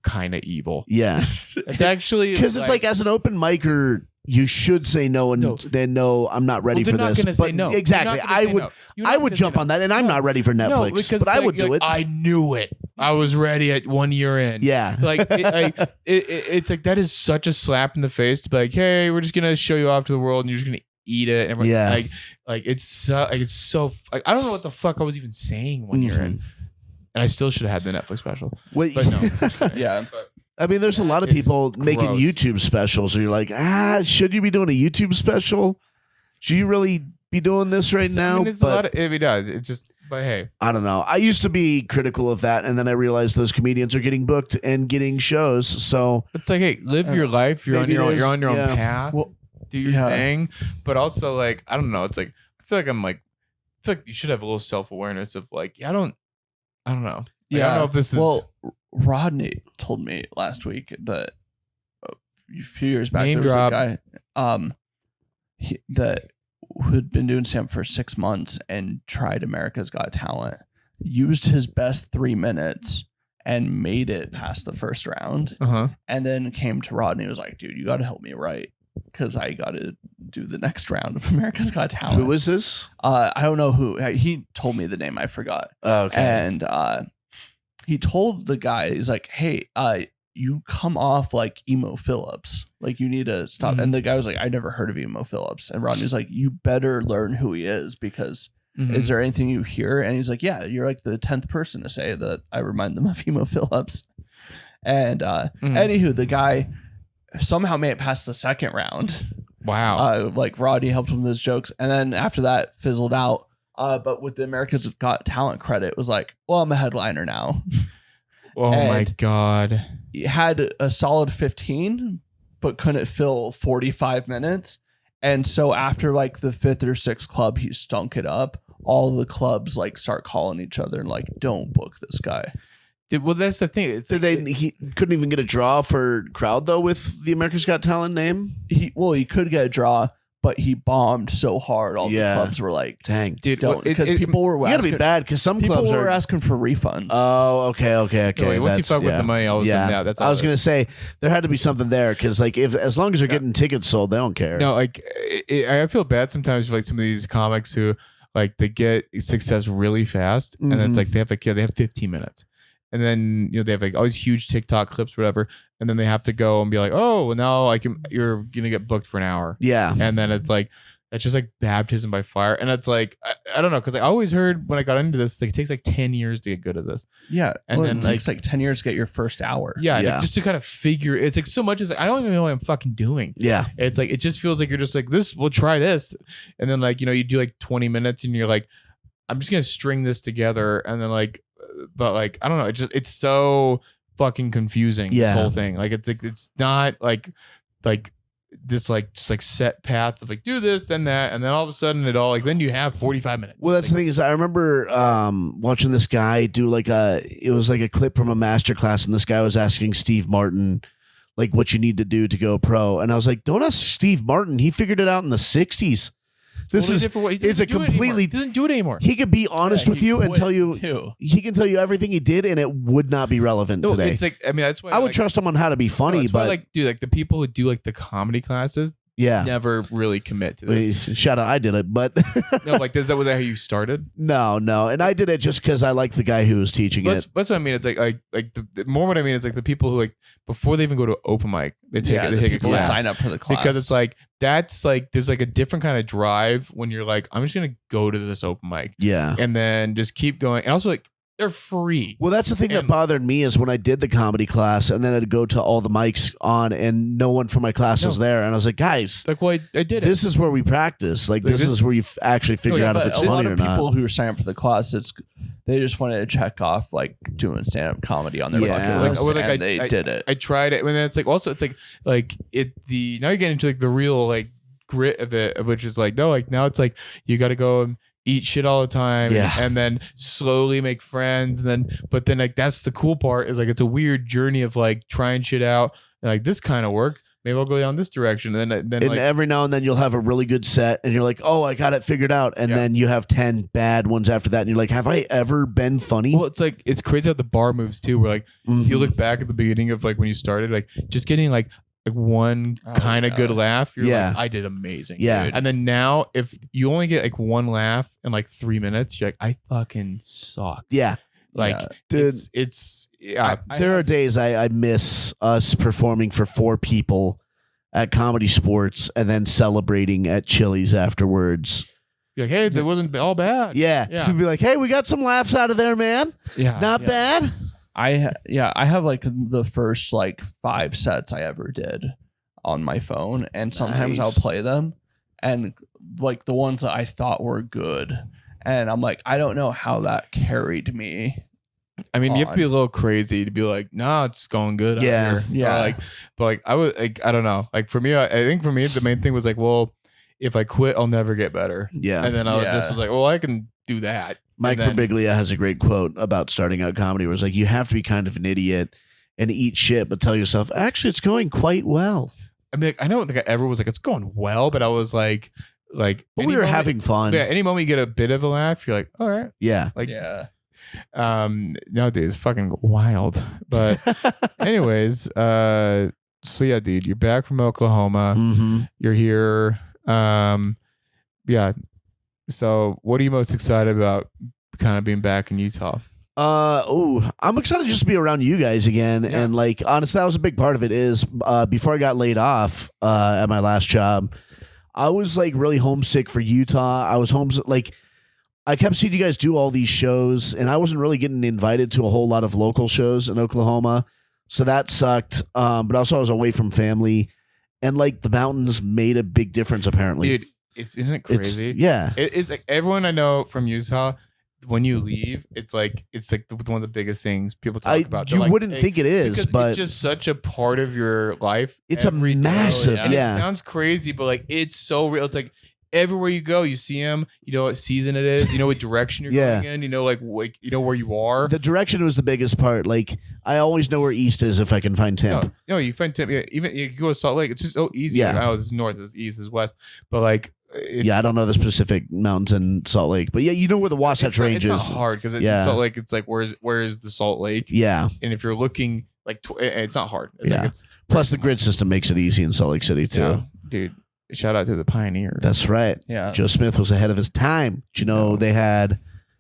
Speaker 3: kind of evil.
Speaker 2: Yeah,
Speaker 3: it's actually
Speaker 2: because it's like as an open micer, you should say no and then no, I'm not ready for this.
Speaker 3: They're not going to say no.
Speaker 2: Exactly. I would jump on that, and I'm not ready for Netflix, but I would do it.
Speaker 3: I knew it. I was ready at 1 year in.
Speaker 2: Yeah.
Speaker 3: Like it's like that is such a slap in the face to be like, hey, we're just gonna show you off to the world, and you're just gonna eat it. And it's so I don't know what the fuck I was even saying 1 year in, and I still should have had the Netflix special.
Speaker 2: Wait,
Speaker 3: but no.
Speaker 1: Yeah.
Speaker 2: I mean, there's a lot of people making YouTube specials. So you're like, should you be doing a YouTube special? Should you really be doing this right now?
Speaker 3: I mean, it's a lot of, it does. It's just, but hey.
Speaker 2: I don't know. I used to be critical of that, and then I realized those comedians are getting booked and getting shows. So
Speaker 3: it's like, hey, live your life. You're on your own path.
Speaker 2: Well,
Speaker 3: do your thing. But also, like, I don't know. It's like, I feel like you should have a little self-awareness of like, I don't know. Like, I don't know if this is.
Speaker 1: Rodney told me last week that a few years back
Speaker 3: Name
Speaker 1: there was
Speaker 3: drop.
Speaker 1: a guy that who'd been doing stand for 6 months and tried America's Got Talent, used his best 3 minutes, and made it past the first round. And then came to Rodney and was like, dude, you got to help me write because I got to do the next round of America's Got Talent.
Speaker 2: Who is this?
Speaker 1: I don't know who. He told me the name. I forgot.
Speaker 2: Okay.
Speaker 1: And he told the guy, he's like, hey, you come off like Emo Phillips. Like, you need to stop. And the guy was like, I never heard of Emo Phillips. And Rodney's like, you better learn who he is because is there anything you hear? And he's like, yeah, you're like the 10th person to say that I remind them of Emo Phillips. And anywho, the guy somehow made it past the second round.
Speaker 3: Wow.
Speaker 1: Like Rodney helped him with his jokes. And then after that fizzled out. But with the America's Got Talent credit, it was like, well, I'm a headliner now.
Speaker 3: Oh my God.
Speaker 1: He had a solid 15, but couldn't fill 45 minutes. And so after like the 5th or 6th club, he stunk it up. All the clubs like start calling each other and like, don't book this guy.
Speaker 3: Well, that's the thing.
Speaker 2: He couldn't even get a draw for crowd though with the America's Got Talent name.
Speaker 1: He could get a draw, but he bombed so hard. All the clubs were like,
Speaker 2: dang,
Speaker 1: dude, because people were
Speaker 2: you gotta be bad because some clubs
Speaker 1: were asking for refunds.
Speaker 2: Oh, okay.
Speaker 3: Wait, once you fuck with the money, all of a sudden, that's.
Speaker 2: I was gonna say there had to be something there because like as long as they're getting tickets sold, they don't care.
Speaker 3: No, like I feel bad sometimes for like some of these comics who like they get success really fast, and it's like they have 15 minutes. And then, they have like all these huge TikTok clips, whatever. And then they have to go and be like, oh, well, now you're going to get booked for an hour.
Speaker 2: Yeah.
Speaker 3: And then it's like, it's just like baptism by fire. And it's like, I don't know. Cause I always heard when I got into this, like, it takes like 10 years to get good at this.
Speaker 1: Yeah.
Speaker 3: And then
Speaker 1: it takes like 10 years to get your first hour.
Speaker 3: Yeah. Like, just to kind of figure, it's like so much as I don't even know what I'm fucking doing.
Speaker 2: Yeah.
Speaker 3: It's like, it just feels like you're just like we'll try this. And then like, you do like 20 minutes and you're like, I'm just going to string this together. And then like, but like I don't know, it's so fucking confusing. This whole thing, like it's not like this like just like set path of like do this then that and then all of a sudden it all like then you have 45 minutes.
Speaker 2: Well, that's the thing is I remember watching this guy do like it was like a clip from a master class and this guy was asking Steve Martin like what you need to do to go pro, and I was like, don't ask Steve Martin, he figured it out in the 60s. This is it's a completely
Speaker 3: he doesn't do it anymore.
Speaker 2: He could be honest with you and tell you he can tell you everything he did and it would not be relevant today.
Speaker 3: It's like that's why
Speaker 2: I would trust him on how to be funny, but
Speaker 3: like dude, like the people who do like the comedy classes never really commit to this.
Speaker 2: Shout out, I did it, but
Speaker 3: no, like was that how you started?
Speaker 2: No, and I did it just because I like the guy who was teaching it.
Speaker 3: That's what I mean. It's like the more what I mean is like the people who like before they even go to open mic, they take a class,
Speaker 1: sign up for the class
Speaker 3: because it's like that's like there's like a different kind of drive when you're like I'm just gonna go to this open mic, and then just keep going, and also like they're free.
Speaker 2: Well, that's the thing that bothered me is when I did the comedy class and then I'd go to all the mics on and no one from my class was there. And I was like, guys,
Speaker 3: like, well, I did
Speaker 2: this is where we practice. Like this is where you actually figure out if it's funny or not.
Speaker 1: People who are signing up for the class, they just wanted to check off like doing stand-up comedy on their bucket list, and they did it.
Speaker 3: I tried it. And then it's like, also, it's like now you're getting into like the real like grit of it, which is like, no, like now it's like, you got to go and eat shit all the time and then slowly make friends. But then like, that's the cool part is like, it's a weird journey of like trying shit out. And like this kind of work. Maybe I'll go down this direction. And then
Speaker 2: like, every now and then you'll have a really good set and you're like, oh, I got it figured out. And then you have 10 bad ones after that. And you're like, have I ever been funny?
Speaker 3: Well, it's like, it's crazy how the bar moves too. Where like, you look back at the beginning of like when you started, like just getting like one kind of good laugh, you're like, I did amazing.
Speaker 2: Yeah.
Speaker 3: And then now if you only get like one laugh in like 3 minutes, you're like, I fucking suck.
Speaker 2: Yeah.
Speaker 3: Like,
Speaker 2: dude,
Speaker 3: it's
Speaker 2: there are days I miss us performing for 4 people at Comedy Sports and then celebrating at Chili's afterwards.
Speaker 3: You're like, hey, that wasn't all bad.
Speaker 2: Yeah. You'd be like, hey, we got some laughs out of there, man.
Speaker 3: Yeah.
Speaker 2: Not bad.
Speaker 1: I have like the first like 5 sets I ever did on my phone, and sometimes I'll play them and like the ones that I thought were good, and I'm like, I don't know how that carried me.
Speaker 3: I mean, you have to be a little crazy to be like, nah, it's going good.
Speaker 2: Yeah.
Speaker 3: Yeah. But like I would like, I don't know. Like for me, I think for me the main thing was like, well, if I quit, I'll never get better.
Speaker 2: Yeah.
Speaker 3: And then I just was like, well, I can do that.
Speaker 2: Mike Birbiglia has a great quote about starting out comedy where it's like, you have to be kind of an idiot and eat shit, but tell yourself, actually, it's going quite well.
Speaker 3: I mean, I don't think I ever was like, it's going well, but I was like,
Speaker 2: but we were having fun.
Speaker 3: Yeah. Any moment you get a bit of a laugh, you're like, all right.
Speaker 2: Yeah.
Speaker 3: Like, No, dude, it's fucking wild. But anyways, so yeah, dude, you're back from Oklahoma.
Speaker 2: Mm-hmm.
Speaker 3: You're here. Yeah. So what are you most excited about kind of being back in Utah?
Speaker 2: I'm excited just to be around you guys again.
Speaker 3: Yeah.
Speaker 2: And like, honestly, that was a big part of it is, before I got laid off, at my last job, I was like really homesick for Utah. I was homesick. Like, I kept seeing you guys do all these shows and I wasn't really getting invited to a whole lot of local shows in Oklahoma. So that sucked. But also I was away from family and like the mountains made a big difference apparently.
Speaker 3: Dude, isn't it crazy?
Speaker 2: Yeah.
Speaker 3: It's like everyone I know from Utah, when you leave, it's like one of the biggest things people talk about.
Speaker 2: You
Speaker 3: like,
Speaker 2: wouldn't think it is, but
Speaker 3: it's just such a part of your life.
Speaker 2: it's a
Speaker 3: every day.
Speaker 2: massive,
Speaker 3: And
Speaker 2: yeah.
Speaker 3: it sounds crazy, but like it's so real. It's like everywhere you go, you see them. You know what season it is. You know what direction you're
Speaker 2: Yeah.
Speaker 3: going in. You know, like you know where you are.
Speaker 2: The direction was the biggest part. Like, I always know where east is if I can find temp.
Speaker 3: No, you find Tim. Yeah, even you go to Salt Lake. It's just so easy.
Speaker 2: Yeah.
Speaker 3: Like, oh, this is north. This is east. This is west. But like,
Speaker 2: Yeah, I don't know the specific mountains in Salt Lake, but yeah, you know where the Wasatch Range is.
Speaker 3: It's not hard because
Speaker 2: Yeah.
Speaker 3: Salt Lake. It's like where is the Salt Lake?
Speaker 2: Yeah.
Speaker 3: And if you're looking like, it's not hard. It's
Speaker 2: Yeah.
Speaker 3: like it's
Speaker 2: Plus, the grid system makes it easy in Salt Lake City too.
Speaker 3: yeah, dude. Shout out to the pioneers.
Speaker 2: That's right.
Speaker 1: Yeah.
Speaker 2: Joe Smith was ahead of his time. Do you know they had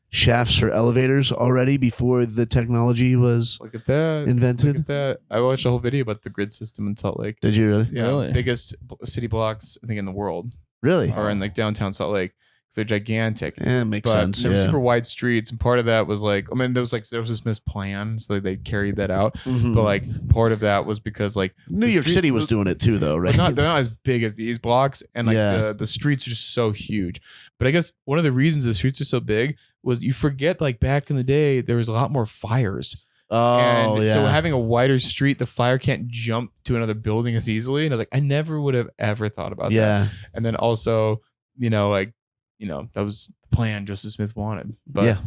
Speaker 2: shafts for elevators already before the technology was
Speaker 3: Look at that.
Speaker 2: invented?
Speaker 3: Look at that. I watched a whole video about the grid system in Salt Lake.
Speaker 2: Did you really?
Speaker 3: Yeah,
Speaker 1: Really?
Speaker 3: biggest city blocks I think in the world
Speaker 2: Really?
Speaker 3: are in like downtown Salt Lake. They're gigantic.
Speaker 2: Yeah, makes
Speaker 3: But
Speaker 2: sense.
Speaker 3: they were
Speaker 2: Yeah.
Speaker 3: super wide streets, and part of that was like, I mean, there was this missed plan, so they carried that out.
Speaker 2: Mhm.
Speaker 3: But like, part of that was because like
Speaker 2: New
Speaker 3: the
Speaker 2: York
Speaker 3: street
Speaker 2: City was doing it too, though, right?
Speaker 3: they're not as big as these blocks, and like
Speaker 2: Yeah.
Speaker 3: the streets are just so huge. But I guess one of the reasons the streets are so big was you forget like back in the day there was a lot more fires.
Speaker 2: Oh,
Speaker 3: And
Speaker 2: yeah.
Speaker 3: so having a wider street, the fire can't jump to another building as easily. And I was like, I never would have ever thought about that.
Speaker 2: yeah.
Speaker 3: And then also, that was the plan Joseph Smith wanted. But
Speaker 2: Yeah.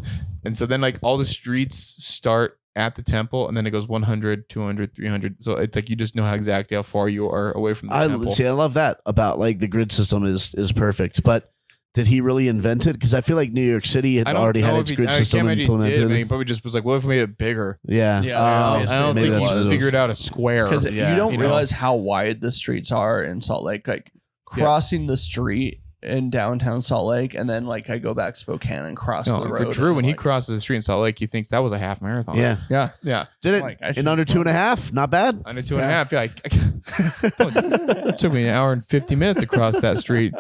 Speaker 3: and so then like all the streets start at the temple and then it goes 100, 200, 300. So it's like you just know how exactly how far you are away from the temple.
Speaker 2: I love that about like the grid system is perfect. But did he really invent it? Because I feel like New York City had
Speaker 3: I don't
Speaker 2: already
Speaker 3: know
Speaker 2: had
Speaker 3: if
Speaker 2: its
Speaker 3: he-
Speaker 2: grid
Speaker 3: I
Speaker 2: system
Speaker 3: can't imagine he
Speaker 2: implemented.
Speaker 3: did. I mean, he probably just was like, what if we made it bigger?
Speaker 2: Yeah.
Speaker 1: Yeah,
Speaker 3: I don't
Speaker 2: maybe
Speaker 3: think
Speaker 2: that's what it
Speaker 3: he
Speaker 2: is.
Speaker 3: figured out a square.
Speaker 1: Because
Speaker 2: Yeah.
Speaker 1: you don't
Speaker 3: You know?
Speaker 1: realize how wide the streets are in Salt Lake. Like crossing the street in downtown Salt Lake, and then like I go back to Spokane and cross the
Speaker 3: No,
Speaker 1: road.
Speaker 3: for Drew,
Speaker 1: and,
Speaker 3: when he
Speaker 1: like,
Speaker 3: crosses the street in Salt Lake, he thinks that was a half marathon.
Speaker 2: Yeah.
Speaker 1: yeah,
Speaker 3: Yeah.
Speaker 2: Did it
Speaker 1: Like, I
Speaker 2: in
Speaker 1: should-
Speaker 2: under 2.5? Not bad.
Speaker 3: Under 2.5. Yeah. It took me an hour and 50 minutes to cross that street.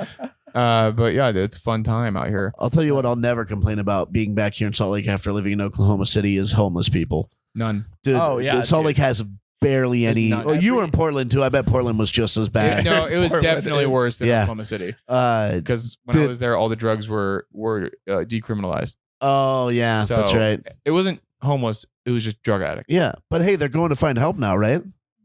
Speaker 3: But yeah, it's a fun time out here.
Speaker 2: I'll tell you what, I'll never complain about being back here in Salt Lake after living in Oklahoma City is homeless people.
Speaker 3: None.
Speaker 2: Dude,
Speaker 1: Oh, yeah,
Speaker 2: Salt
Speaker 1: dude.
Speaker 2: Lake has barely
Speaker 3: There's
Speaker 2: any.
Speaker 3: not
Speaker 2: Oh, you were
Speaker 1: every-
Speaker 2: in Portland too. I bet Portland was just as bad.
Speaker 3: No, it was
Speaker 1: Portland
Speaker 3: definitely
Speaker 1: is.
Speaker 3: worse than
Speaker 2: Yeah.
Speaker 3: Oklahoma City.
Speaker 2: Because
Speaker 3: Because when I
Speaker 2: Dude.
Speaker 3: was there, all the drugs were decriminalized.
Speaker 2: oh yeah,
Speaker 3: So-
Speaker 2: that's right.
Speaker 3: It wasn't homeless. It was just drug addicts.
Speaker 2: Yeah, but hey, they're going to find help now, right?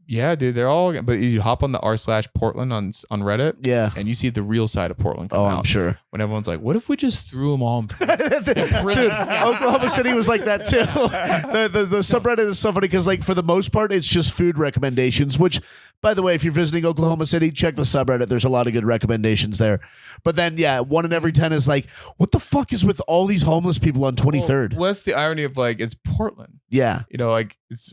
Speaker 3: Yeah, dude. They're all. But you hop on the r/Portland on Reddit,
Speaker 2: Yeah.
Speaker 3: and you see the real side of Portland come
Speaker 2: Oh,
Speaker 3: out.
Speaker 2: I'm sure.
Speaker 3: When everyone's like, "What if we just threw them all in prison?"
Speaker 2: Dude, Oklahoma City was like that too. The subreddit is so funny because, like, for the most part, it's just food recommendations. Which, by the way, if you're visiting Oklahoma City, check the subreddit. There's a lot of good recommendations there. But then, yeah, 1 in every 10 is like, what the fuck is with all these homeless people on 23rd?
Speaker 3: Well, what's the irony of like it's Portland?
Speaker 2: Yeah,
Speaker 3: Like it's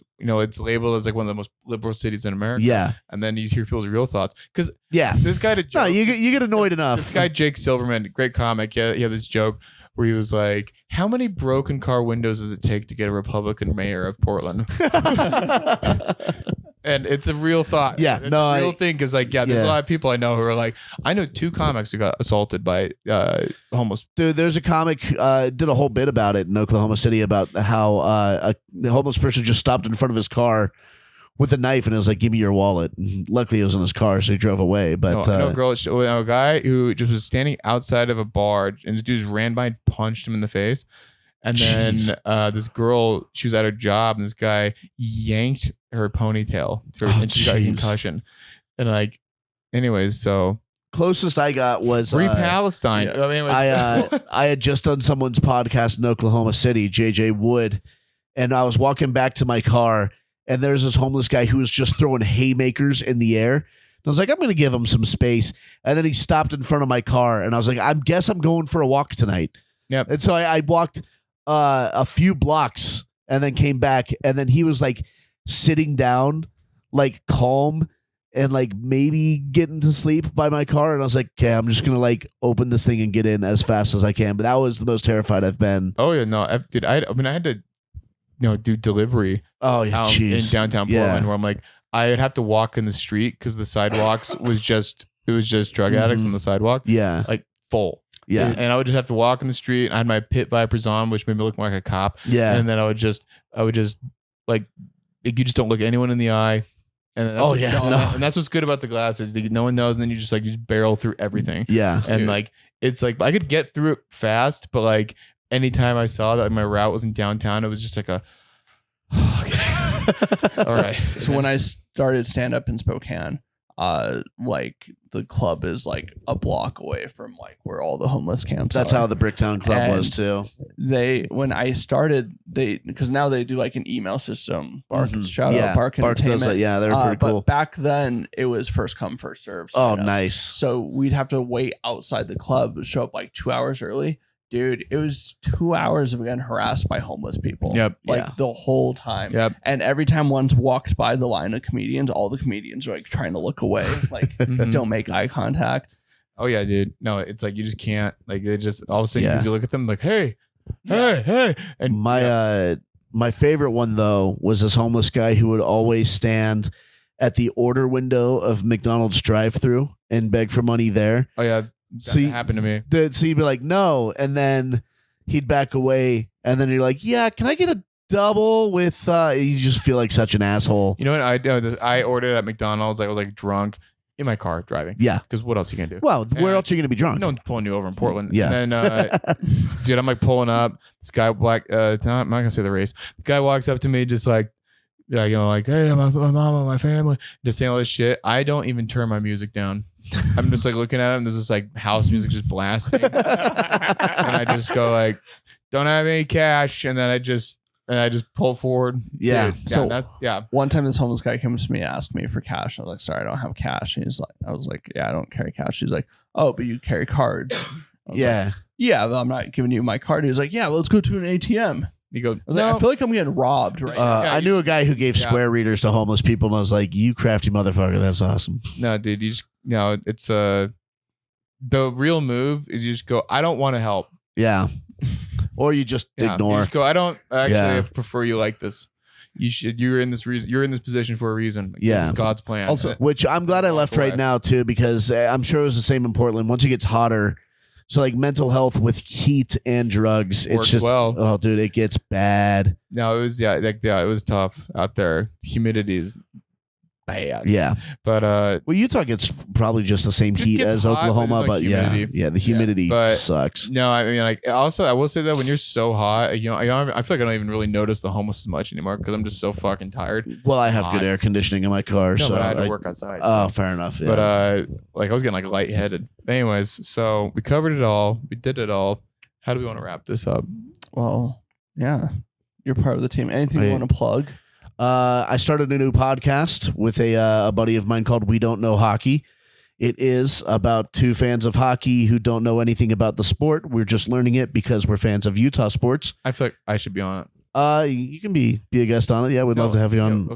Speaker 3: labeled as like one of the most liberal cities in America.
Speaker 2: yeah,
Speaker 3: And then you hear people's real thoughts because
Speaker 2: yeah.
Speaker 3: this guy to
Speaker 2: No,
Speaker 3: joke,
Speaker 2: you get annoyed
Speaker 3: this
Speaker 2: enough.
Speaker 3: guy Jake Silverman, great comic. Yeah, he had this joke where he was like, "How many broken car windows does it take to get a Republican mayor of Portland?" And it's a real thought.
Speaker 2: Yeah,
Speaker 3: it's
Speaker 2: no,
Speaker 3: a real
Speaker 2: I-
Speaker 3: thing because like there's
Speaker 2: yeah.
Speaker 3: a lot of people I know who are like, I know 2 comics who got assaulted by homeless.
Speaker 2: Dude, there's a comic did a whole bit about it in Oklahoma City about how a homeless person just stopped in front of his car with a knife and it was like, "Give me your wallet." And luckily, it was in his car, so he drove away. But
Speaker 3: I know a guy who just was standing outside of a bar and this dude just ran by and punched him in the face. And then
Speaker 2: Jeez.
Speaker 3: this girl, she was at her job and this guy yanked her ponytail and she got a
Speaker 2: jeez.
Speaker 3: concussion. And like, anyways, so
Speaker 2: closest I got was
Speaker 3: free Palestine.
Speaker 1: yeah.
Speaker 3: I mean, it was,
Speaker 2: I had just done someone's podcast in Oklahoma City, JJ Wood, and I was walking back to my car, and there's this homeless guy who was just throwing haymakers in the air. And I was like, I'm going to give him some space. And then he stopped in front of my car, and I was like, I guess I'm going for a walk tonight.
Speaker 3: Yep.
Speaker 2: And so I walked a few blocks and then came back, and then he was like sitting down, like calm and like maybe getting to sleep by my car, and I was like, okay, I'm just gonna like open this thing and get in as fast as I can. But that was the most terrified I've been.
Speaker 3: Oh yeah, no, dude, I had to, do delivery.
Speaker 2: Oh yeah,
Speaker 3: in downtown Portland, where I'm like, I'd have to walk in the street because the sidewalks was just drug addicts on the sidewalk.
Speaker 2: Yeah,
Speaker 3: like full.
Speaker 2: Yeah,
Speaker 3: and I would just have to walk in the street. I had my pit vipers on, which made me look more like a cop.
Speaker 2: Yeah,
Speaker 3: and then I would just like you just don't look anyone in the eye. And and that's what's good about the glasses. No one knows, and then you just barrel through everything.
Speaker 2: Yeah,
Speaker 3: and like it's like I could get through it fast, but like anytime I saw that my route wasn't downtown, it was just like a okay. All right.
Speaker 1: So when I started stand up in Spokane, like the club is like a block away from like where all the homeless camps
Speaker 2: That's
Speaker 1: are.
Speaker 2: how the Bricktown Club was too.
Speaker 1: When I started, because now they do like an email system. Bark, shout out
Speaker 2: Bark
Speaker 1: Entertainment.
Speaker 2: does that. Yeah, they're pretty cool.
Speaker 1: But back then it was first come first serve.
Speaker 2: Oh, nice.
Speaker 1: So we'd have to wait outside the club, show up like 2 hours early. Dude, it was 2 hours of getting harassed by homeless people.
Speaker 3: Yep.
Speaker 1: Like the whole time.
Speaker 3: Yep.
Speaker 1: And every time one's walked by the line of comedians, all the comedians are like trying to look away, like don't make eye contact.
Speaker 3: Oh yeah, dude. No, it's like you just can't. Like they just all of a sudden you look at them like, hey, hey. And
Speaker 2: my favorite one though was this homeless guy who would always stand at the order window of McDonald's drive-through and beg for money there.
Speaker 3: Oh yeah. That happened to me.
Speaker 2: So you'd be like, no, and then he'd back away, and then you're like, yeah, can I get a double with? You just feel like such an asshole.
Speaker 3: You know what I do? I ordered at McDonald's. I was like drunk in my car driving.
Speaker 2: Yeah,
Speaker 3: because what else are you gonna do?
Speaker 2: Well, where else are you gonna be drunk?
Speaker 3: No one's pulling you over in Portland.
Speaker 2: Yeah.
Speaker 3: And then, dude, I'm like pulling up. This guy, I'm not gonna say the race. The guy walks up to me, just like, like, hey, my mom and my family, just saying all this shit. I don't even turn my music down. I'm just like looking at him. There's this like house music just blasting, and I just go like, "Don't have any cash," and then I just pull forward.
Speaker 2: Yeah.
Speaker 3: Dude,
Speaker 1: so one time this homeless guy came to me, asked me for cash. I was like, "Sorry, I don't have cash." And I was like, "Yeah, I don't carry cash." He's like, "Oh, but you carry cards."
Speaker 2: Yeah.
Speaker 1: Like, yeah, but I'm not giving you my card. He was like, "Yeah, well, let's go to an ATM."
Speaker 3: You go.
Speaker 1: I was like, I feel like I'm getting robbed right now.
Speaker 2: I knew a guy who gave square readers to homeless people, and I was like, "You crafty motherfucker, that's awesome."
Speaker 3: No, dude, you just it's the real move is you just go, I don't want to help.
Speaker 2: Yeah, or you just ignore.
Speaker 3: You just go, I don't actually prefer you like this. You should. You're in this reason. You're in this position for a reason. Like, this is God's plan.
Speaker 2: Also, which I'm glad I left right now too, because I'm sure it was the same in Portland. Once it gets hotter. So like mental health with heat and drugs, it's just oh dude, it gets bad.
Speaker 3: No, it was it was tough out there. Humidity is bad.
Speaker 2: Yeah,
Speaker 3: but
Speaker 2: well, Utah gets probably just the same heat as Oklahoma, but the humidity sucks.
Speaker 3: No, I mean like also I will say that when you're so hot, I feel like I don't even really notice the homeless as much anymore because I'm just so fucking tired.
Speaker 2: Well, I have good air conditioning in my car, so
Speaker 3: but I had to work outside.
Speaker 2: Oh, fair enough. Yeah.
Speaker 3: But like I was getting like lightheaded. Anyways, so we covered it all. We did it all. How do we want to wrap this up?
Speaker 1: Well, yeah, you're part of the team. Anything you want to plug?
Speaker 2: I started a new podcast with a buddy of mine called We Don't Know Hockey. It is about two fans of hockey who don't know anything about the sport. We're just learning it because we're fans of Utah sports.
Speaker 3: I feel like I should be on it.
Speaker 2: You can be a guest on it. Yeah, we'd love to have you on.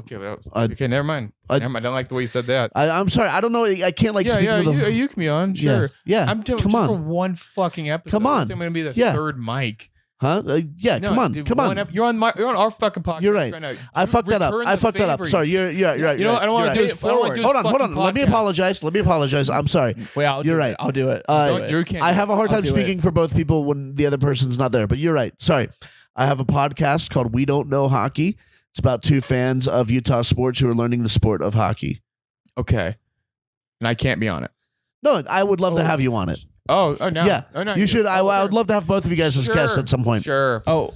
Speaker 3: Okay, never mind. I don't like the way you said that.
Speaker 2: I'm sorry. I don't know. I can't speak for the...
Speaker 3: you can be on. Sure.
Speaker 2: Yeah.
Speaker 3: I'm doing
Speaker 2: come on.
Speaker 3: for one fucking episode.
Speaker 2: Come on.
Speaker 3: I'm going to be the third mic.
Speaker 2: Huh? Come on. Come on.
Speaker 3: You're on our fucking podcast.
Speaker 2: You're right.
Speaker 3: now.
Speaker 2: I fucked that up. Sorry. You're right.
Speaker 3: You know what I don't want to do is
Speaker 2: hold on. Let me apologize. I'm sorry.
Speaker 1: Wait, you're right. I'll do it.
Speaker 2: I have a hard time speaking for both people when the other person's not there, but you're right. Sorry. I have a podcast called We Don't Know Hockey. It's about two fans of Utah sports who are learning the sport of hockey.
Speaker 3: Okay. And I can't be on it.
Speaker 2: No, I would love to have you on it.
Speaker 3: Oh no.
Speaker 2: Yeah.
Speaker 3: Oh, no.
Speaker 2: You should. I would love to have both of you guys as guests at some point.
Speaker 3: Sure.
Speaker 1: Oh,